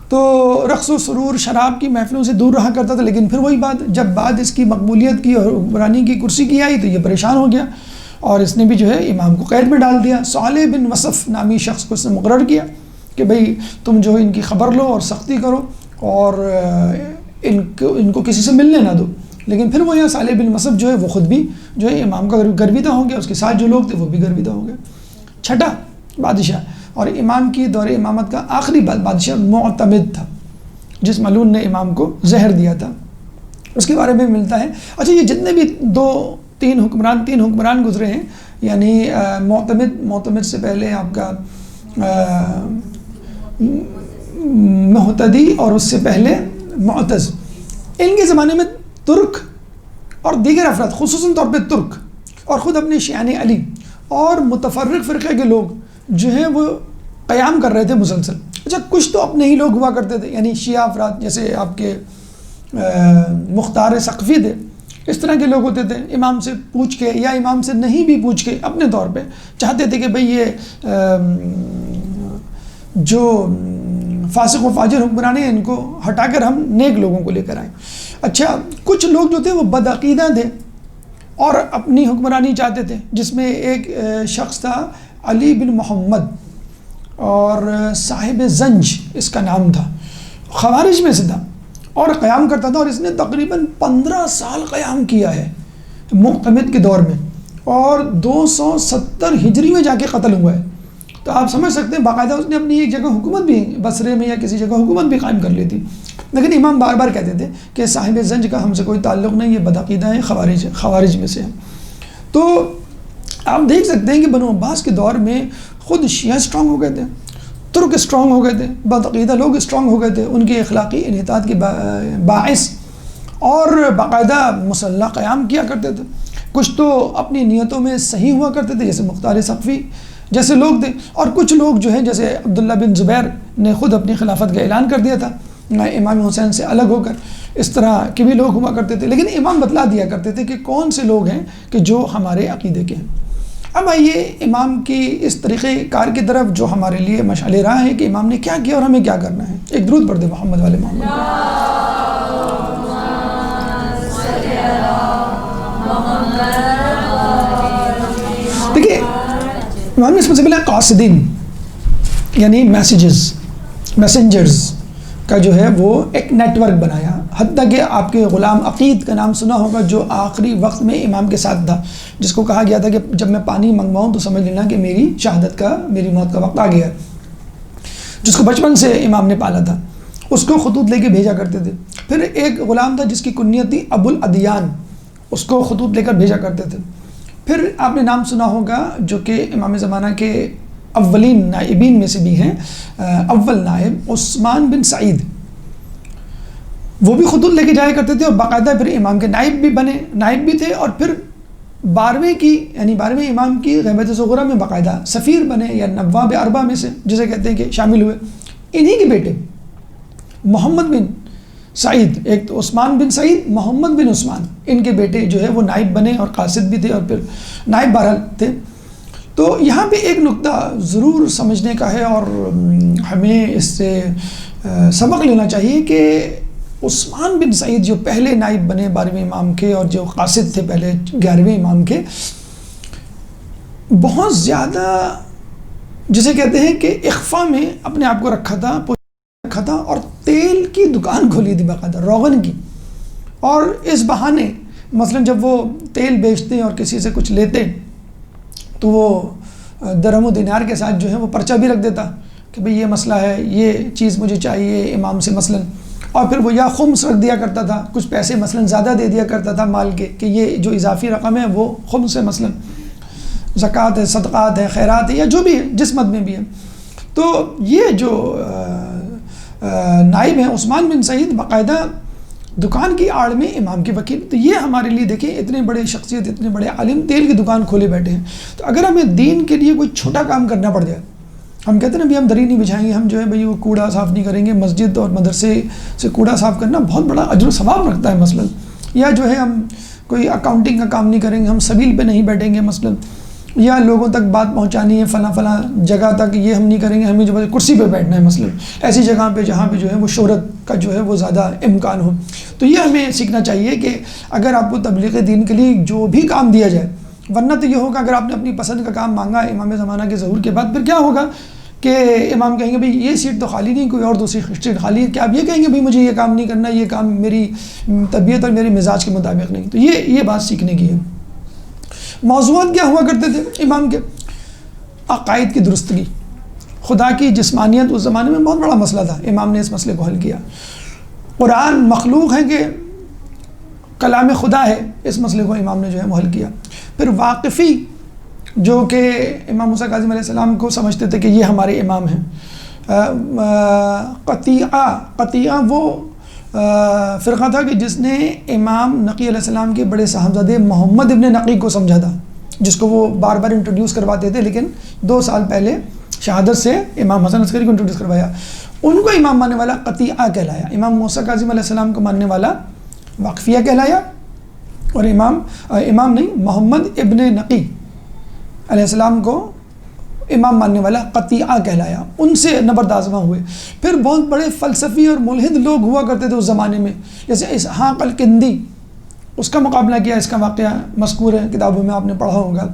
تو رقص و سرور، شراب کی محفلوں سے دور رہا کرتا تھا، لیکن پھر وہی بات، جب بعد اس کی مقبولیت کی اور حکمرانی کی کرسی کی آئی تو یہ پریشان ہو گیا، اور اس نے بھی جو ہے امام کو قید میں ڈال دیا۔ صالح بن وصف نامی شخص کو اس نے مقرر کیا کہ بھئی تم جو ان کی خبر لو اور سختی کرو، اور ان کو کسی سے ملنے نہ دو۔ لیکن پھر وہ یہاں صالح بن وصف جو ہے وہ خود بھی جو ہے امام کا گرویدہ ہو گیا، اس کے ساتھ جو لوگ تھے وہ بھی گرویدہ ہو گئے۔ چھٹا بادشاہ اور امام کی دور امامت کا آخری بادشاہ معتمد تھا، جس ملعون نے امام کو زہر دیا تھا، اس کے بارے میں ملتا ہے۔ اچھا، یہ جتنے بھی تین حکمران گزرے ہیں، یعنی معتمد سے پہلے آپ کا مہتدی، اور اس سے پہلے معتز، ان کے زمانے میں ترک اور دیگر افراد، خصوصاً طور پہ ترک اور خود اپنے شیعان علی اور متفرق فرقے کے لوگ جو ہیں وہ قیام کر رہے تھے مسلسل۔ اچھا، کچھ تو اپنے ہی لوگ ہوا کرتے تھے، یعنی شیعہ افراد جیسے آپ کے مختار ثقفی تھے، اس طرح کے لوگ ہوتے تھے، امام سے پوچھ کے یا امام سے نہیں بھی پوچھ کے اپنے طور پہ چاہتے تھے کہ بھئی یہ جو فاسق و فاجر حکمران ہیں ان کو ہٹا کر ہم نیک لوگوں کو لے کر آئیں۔ اچھا، کچھ لوگ جو تھے وہ بدعقیدہ تھے اور اپنی حکمرانی چاہتے تھے، جس میں ایک شخص تھا علی بن محمد، اور صاحب زنج اس کا نام تھا، خوارج میں سے تھا اور قیام کرتا تھا، اور اس نے تقریباً 15 سال قیام کیا ہے معتمد کے دور میں، اور 270 ہجری میں جا کے قتل ہوا ہے۔ تو آپ سمجھ سکتے ہیں باقاعدہ اس نے اپنی ایک جگہ حکومت بھی بصرے میں یا کسی جگہ حکومت بھی قائم کر لی تھی، لیکن امام بار بار کہتے تھے کہ صاحب زنج کا ہم سے کوئی تعلق نہیں، یہ بدعقیدہ ہیں، خوارج میں سے ہیں۔ تو آپ دیکھ سکتے ہیں کہ بنو عباس کے دور میں خود شیعہ اسٹرانگ ہو گئے تھے، ترک اسٹرانگ ہو گئے تھے، بدعقیدہ لوگ اسٹرانگ ہو گئے تھے، ان کے اخلاقی انحطاط کے باعث، اور باقاعدہ مسلح قیام کیا کرتے تھے۔ کچھ تو اپنی نیتوں میں صحیح ہوا کرتے تھے، جیسے مختار ثقفی جیسے لوگ تھے، اور کچھ لوگ جو ہیں جیسے عبداللہ بن زبیر نے خود اپنی خلافت کا اعلان کر دیا تھا امام حسین سے الگ ہو کر، اس طرح کے بھی لوگ ہوا کرتے تھے، لیکن امام بتلا دیا کرتے تھے کہ کون سے لوگ ہیں کہ جو ہمارے عقیدے کے ہیں۔ اب آئیے امام کی اس طریقے کار کی طرف جو hمارے لیے مشعل راہ ہے کہ امام نے کیا کیا اور ہمیں کیا کرنا ہے۔ ایک درود پڑھ دے محمد والے محمد۔ دیکھیے امام نے اس میں سے پہلے قاصدین یعنی میسنجرز کا جو ہے وہ ایک نیٹ ورک بنایا، حتیٰ کہ آپ کے غلام عقید کا نام سنا ہوگا جو آخری وقت میں امام کے ساتھ تھا، جس کو کہا گیا تھا کہ جب میں پانی منگواؤں تو سمجھ لینا کہ میری موت کا وقت آ گیا ہے، جس کو بچپن سے امام نے پالا تھا، اس کو خطوط لے کے بھیجا کرتے تھے۔ پھر ایک غلام تھا جس کی کنیت تھی ابو الادیان، اس کو خطوط لے کر بھیجا کرتے تھے۔ پھر آپ نے نام سنا ہوگا جو کہ امام زمانہ کے اولین نائبین میں سے بھی ہیں، اول نائب عثمان بن سعید، وہ بھی خطوط لے کے جایا کرتے تھے اور باقاعدہ پھر امام کے نائب بھی بنے، نائب بھی تھے، اور پھر 12ویں کی یعنی 12ویں امام کی غیبت صغریٰ میں باقاعدہ سفیر بنے یا نواب اربع میں سے جسے کہتے ہیں کہ شامل ہوئے۔ انہی کے بیٹے محمد بن سعید، ایک تو عثمان بن سعید، محمد بن عثمان، ان کے بیٹے جو ہے وہ نائب بنے اور قاصد بھی تھے اور پھر نائب بہرحال تھے۔ تو یہاں پہ ایک نقطہ ضرور سمجھنے کا ہے اور ہمیں اس سے سبق لینا چاہیے کہ عثمان بن سعید جو پہلے نائب بنے 12ویں امام کے اور جو قاصد تھے پہلے 11ویں امام کے، بہت زیادہ جسے کہتے ہیں کہ اخفا میں اپنے آپ کو رکھا تھا اور تیل کی دکان کھولی تھی باقاعدہ، روغن کی، اور اس بہانے مثلا جب وہ تیل بیچتے اور کسی سے کچھ لیتے تو وہ درہم و دینار کے ساتھ جو ہے وہ پرچہ بھی رکھ دیتا کہ بھئی یہ مسئلہ ہے، یہ چیز مجھے چاہیے امام سے مثلا، اور پھر وہ یا خمس رکھ دیا کرتا تھا، کچھ پیسے مثلا زیادہ دے دیا کرتا تھا مال کے کہ یہ جو اضافی رقم ہے وہ خمس ہے، مثلا زکوٰۃ ہے، صدقات ہے، خیرات ہے، یا جو بھی ہے جس مد میں بھی ہے۔ تو یہ جو نائب ہیں عثمان بن سعید باقاعدہ دکان کی آڑ میں امام کے وکیل، تو یہ ہمارے لیے دیکھیں اتنے بڑے شخصیت، اتنے بڑے عالم تیل کی دکان کھولے بیٹھے ہیں۔ تو اگر ہمیں دین کے لیے کوئی چھوٹا کام کرنا پڑ جائے، ہم کہتے ہیں نا بھی ہم دری نہیں بچھائیں گے، ہم جو ہے بھئی وہ کوڑا صاف نہیں کریں گے، مسجد اور مدرسے سے کوڑا صاف کرنا بہت بڑا اجر و ثواب رکھتا ہے مثلا، یا جو ہے ہم کوئی اکاؤنٹنگ کا کام نہیں کریں گے، ہم سبیل پہ نہیں بیٹھیں گے مثلا، یا لوگوں تک بات پہنچانی ہے فلاں جگہ تک، یہ ہم نہیں کریں گے، ہمیں جو ہے کرسی پہ بیٹھنا ہے مثلا، ایسی جگہ پہ جہاں پہ جو ہے وہ شہرت کا جو ہے وہ زیادہ امکان ہو۔ تو یہ ہمیں سیکھنا چاہیے کہ اگر آپ کو تبلیغ دین کے لیے جو بھی کام دیا جائے، ورنہ تو یہ ہوگا اگر آپ نے اپنی پسند کا کام مانگا امام زمانہ کے ظہور کے بعد، پھر کیا ہوگا کہ امام کہیں گے بھئی یہ سیٹ تو خالی نہیں، کوئی اور دوسری سیٹ خالی ہے، کیا آپ یہ کہیں گے بھئی مجھے یہ کام نہیں کرنا، یہ کام میری طبیعت اور میرے مزاج کے مطابق نہیں؟ تو یہ بات سیکھنے کی ہے۔ موضوعات کیا ہوا کرتے تھے امام کے؟ عقائد کی درستگی، خدا کی جسمانیت اس زمانے میں بہت بڑا مسئلہ تھا، امام نے اس مسئلے کو حل کیا۔ قرآن مخلوق ہے کہ کلام خدا ہے، اس مسئلے کو امام نے جو ہے حل کیا۔ پھر واقفی جو کہ امام موسیٰ کاظم علیہ السلام کو سمجھتے تھے کہ یہ ہمارے امام ہیں۔ قطیعہ وہ فرقہ تھا کہ جس نے امام نقی علیہ السلام کے بڑے صاحبزادے محمد ابن نقی کو سمجھا تھا، جس کو وہ بار بار انٹروڈیوس کرواتے تھے، لیکن 2 سال پہلے شہادت سے امام حسن عسکری کو انٹروڈیوس کروایا۔ ان کو امام ماننے والا قطیعہ کہلایا، امام موسیٰ کاظم علیہ السلام کو ماننے والا واقفیہ کہلایا، اور امام نہیں محمد ابن نقی علیہ السلام کو امام ماننے والا قطیعہ کہلایا، ان سے نبرد آزما ہوئے۔ پھر بہت بڑے فلسفی اور ملحد لوگ ہوا کرتے تھے اس زمانے میں، جیسے اسحاق الکندی، اس کا مقابلہ کیا، اس کا واقعہ مذکور ہے کتابوں میں، آپ نے پڑھا ہوگا۔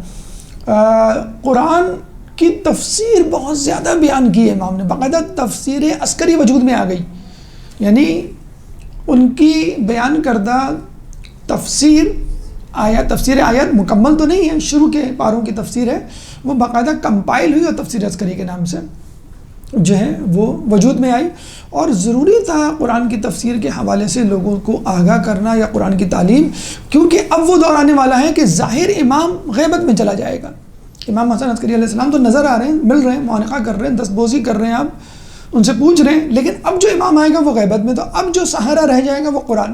قرآن کی تفسیر بہت زیادہ بیان کی ہے امام نے، باقاعدہ تفسیر عسکری وجود میں آ گئی، یعنی ان کی بیان کردہ تفسیر آیت مکمل تو نہیں ہے، شروع کے پاروں کی تفسیر ہے، وہ باقاعدہ کمپائل ہوئی اور تفسیر عسکری کے نام سے جو ہے وہ وجود میں آئی، اور ضروری تھا قرآن کی تفسیر کے حوالے سے لوگوں کو آگاہ کرنا یا قرآن کی تعلیم، کیونکہ اب وہ دور آنے والا ہے کہ ظاہر امام غیبت میں چلا جائے گا۔ امام حسن عسکری علیہ السلام تو نظر آ رہے ہیں، مل رہے ہیں، معانقہ کر رہے ہیں، دستبوزی کر رہے ہیں، آپ ان سے پوچھ رہے ہیں، لیکن اب جو امام آئے گا وہ غیبت میں، تو اب جو سہارا رہ جائے گا وہ قرآن،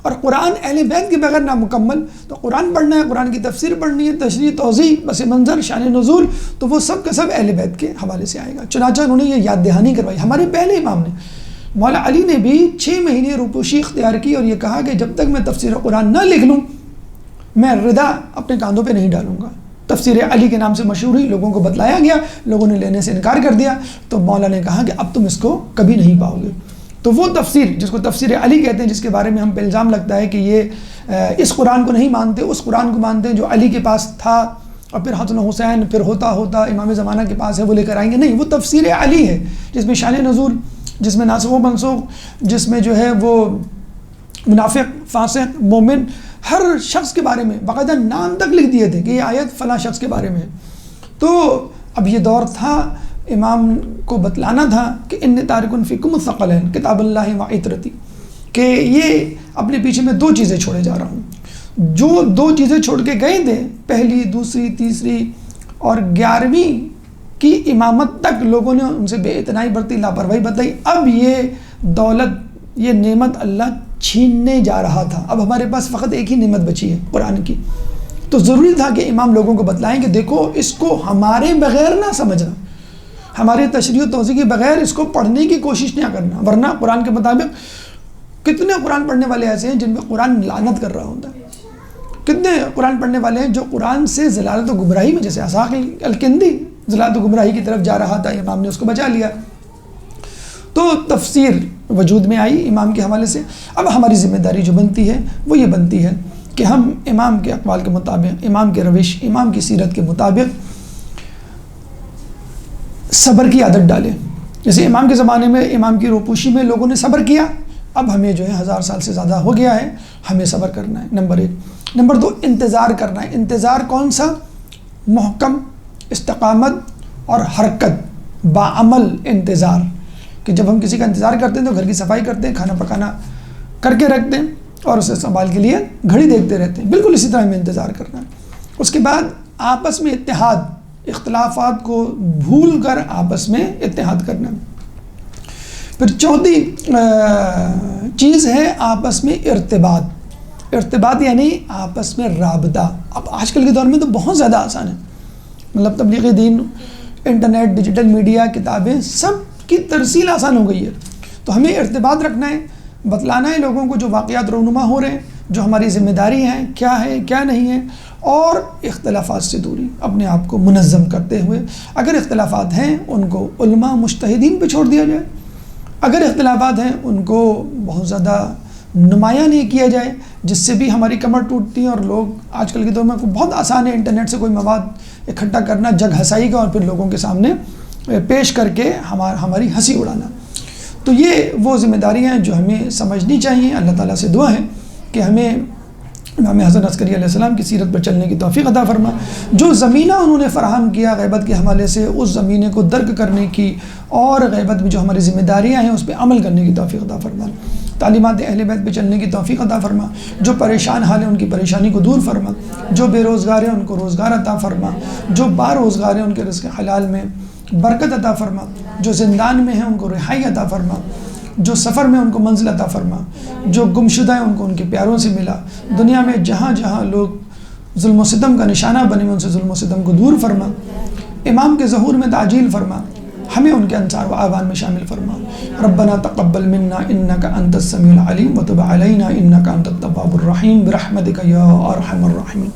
اور قرآن اہل بیت کے بغیر نامکمل، تو قرآن پڑھنا ہے، قرآن کی تفسیر پڑھنی ہے، تشریح، توضیح، پس منظر، شان نزول، تو وہ سب کا سب اہل بیت کے حوالے سے آئے گا۔ چنانچہ انہوں نے یہ یاد دہانی کروائی، ہمارے پہلے امام نے، مولا علی نے بھی 6 مہینے روپوشی اختیار کی اور یہ کہا کہ جب تک میں تفسیر قرآن نہ لکھ لوں میں ردا اپنے کاندھوں پہ نہیں ڈالوں گا۔ تفسیر علی کے نام سے مشہور ہوئی، لوگوں کو بتلایا گیا، لوگوں نے لینے سے انکار کر دیا، تو مولا نے کہا کہ اب تم اس کو کبھی نہیں پاؤ گے۔ تو وہ تفسیر جس کو تفسیر علی کہتے ہیں، جس کے بارے میں ہم پہ الزام لگتا ہے کہ یہ اس قرآن کو نہیں مانتے، اس قرآن کو مانتے ہیں جو علی کے پاس تھا، اور پھر حسن حسین پھر ہوتا امام زمانہ کے پاس ہے وہ لے کر آئیں گے، نہیں، وہ تفسیر علی ہے جس میں شان نزول، جس میں ناسخ و منسوخ، جس میں جو ہے وہ منافق، فاسق، مومن، ہر شخص کے بارے میں باقاعدہ نام تک لکھ دیے تھے کہ یہ آیت فلاں شخص کے بارے میں ہے۔ تو اب یہ دور تھا، امام کو بتلانا تھا کہ ان تارکن فیکم الثقلین کتاب اللہ و عطرتی، کہ یہ اپنے پیچھے میں 2 چیزیں چھوڑے جا رہا ہوں، جو 2 چیزیں چھوڑ کے گئے تھے، پہلی، دوسری، تیسری اور 11ویں کی امامت تک لوگوں نے ان سے بے اعتنائی برتی، لاپرواہی بتائی. اب یہ دولت، یہ نعمت اللہ چھیننے جا رہا تھا. اب ہمارے پاس فقط ایک ہی نعمت بچی ہے، قرآن کی. تو ضروری تھا کہ امام لوگوں کو بتلائیں کہ دیکھو اس کو ہمارے بغیر نہ سمجھنا، ہمارے تشریح و توضیح کے بغیر اس کو پڑھنے کی کوشش نہ کرنا، ورنہ قرآن کے مطابق کتنے قرآن پڑھنے والے ایسے ہیں جن پہ قرآن لعنت کر رہا ہوتا ہے. کتنے قرآن پڑھنے والے ہیں جو قرآن سے ضلالت و گمراہی میں، جیسے اسحاق الکندی ضلالت و گمراہی کی طرف جا رہا تھا، امام نے اس کو بچا لیا. تو تفسیر وجود میں آئی امام کے حوالے سے. اب ہماری ذمہ داری جو بنتی ہے وہ یہ بنتی ہے کہ ہم امام کے اقوال کے مطابق، امام کے روش، امام کی سیرت کے مطابق صبر کی عادت ڈالیں. جیسے امام کے زمانے میں، امام کی روپوشی میں لوگوں نے صبر کیا، اب ہمیں جو ہے 1000 سال سے زیادہ ہو گیا ہے، ہمیں صبر کرنا ہے. نمبر 1. نمبر 2، انتظار کرنا ہے. انتظار کون سا؟ محکم، استقامت اور حرکت، باعمل انتظار. کہ جب ہم کسی کا انتظار کرتے ہیں تو گھر کی صفائی کرتے ہیں، کھانا پکانا کر کے رکھتے ہیں اور اسے سنبھال کے لیے گھڑی دیکھتے رہتے ہیں. بالکل اسی طرح ہمیں انتظار کرنا ہے. اس کے بعد آپس میں اتحاد، اختلافات کو بھول کر آپس میں اتحاد کرنا. پھر 4تھی چیز ہے آپس میں ارتباط. ارتباط یعنی آپس میں رابطہ. اب آج کل کے دور میں تو بہت زیادہ آسان ہے، مطلب تبلیغ دین، انٹرنیٹ، ڈیجیٹل میڈیا، کتابیں، سب کی ترسیل آسان ہو گئی ہے. تو ہمیں ارتباط رکھنا ہے، بتلانا ہے لوگوں کو جو واقعات رونما ہو رہے ہیں، جو ہماری ذمہ داری ہیں، کیا ہے کیا نہیں ہے، اور اختلافات سے دوری، اپنے آپ کو منظم کرتے ہوئے. اگر اختلافات ہیں ان کو علماء مجتہدین پہ چھوڑ دیا جائے، اگر اختلافات ہیں ان کو بہت زیادہ نمایاں نہیں کیا جائے، جس سے بھی ہماری کمر ٹوٹتی ہے. اور لوگ آج کل کے دور میں بہت آسان ہے انٹرنیٹ سے کوئی مواد اکٹھا کرنا جگ ہنسائی کا اور پھر لوگوں کے سامنے پیش کر کے ہماری ہنسی اڑانا. تو یہ وہ ذمہ داریاں ہیں جو ہمیں سمجھنی چاہیے. اللہ تعالیٰ سے دعا ہے کہ ہمیں امام حسن عسکری علیہ السلام کی سیرت پر چلنے کی توفیق عطا فرما. جو زمینہ انہوں نے فراہم کیا غیبت کے حوالے سے، اس زمینے کو درک کرنے کی اور غیبت میں جو ہماری ذمہ داریاں ہیں اس پہ عمل کرنے کی توفیق عطا فرما. تعلیمات اہل بیت پہ چلنے کی توفیق عطا فرما. جو پریشان حال ہیں ان کی پریشانی کو دور فرما. جو بے روزگار ہیں ان کو روزگار عطا فرما. جو باروزگار ہیں ان کے رزق حلال میں برکت عطا فرما. جو زندان میں ہیں ان کو رہائی عطا فرما. جو سفر میں ان کو منزل عطا فرما. جو گمشدہ ہیں ان کو ان کے پیاروں سے ملا. دنیا میں جہاں جہاں لوگ ظلم و ستم کا نشانہ بنے ان سے ظلم و ستم کو دور فرما. امام کے ظہور میں تعجیل فرما. ہمیں ان کے انصار و اعوان میں شامل فرما. ربنا تقبل منا انک انت السمیع العلیم وتب علینا انک انت التواب الرحیم برحمتک یا ارحم الراحمین.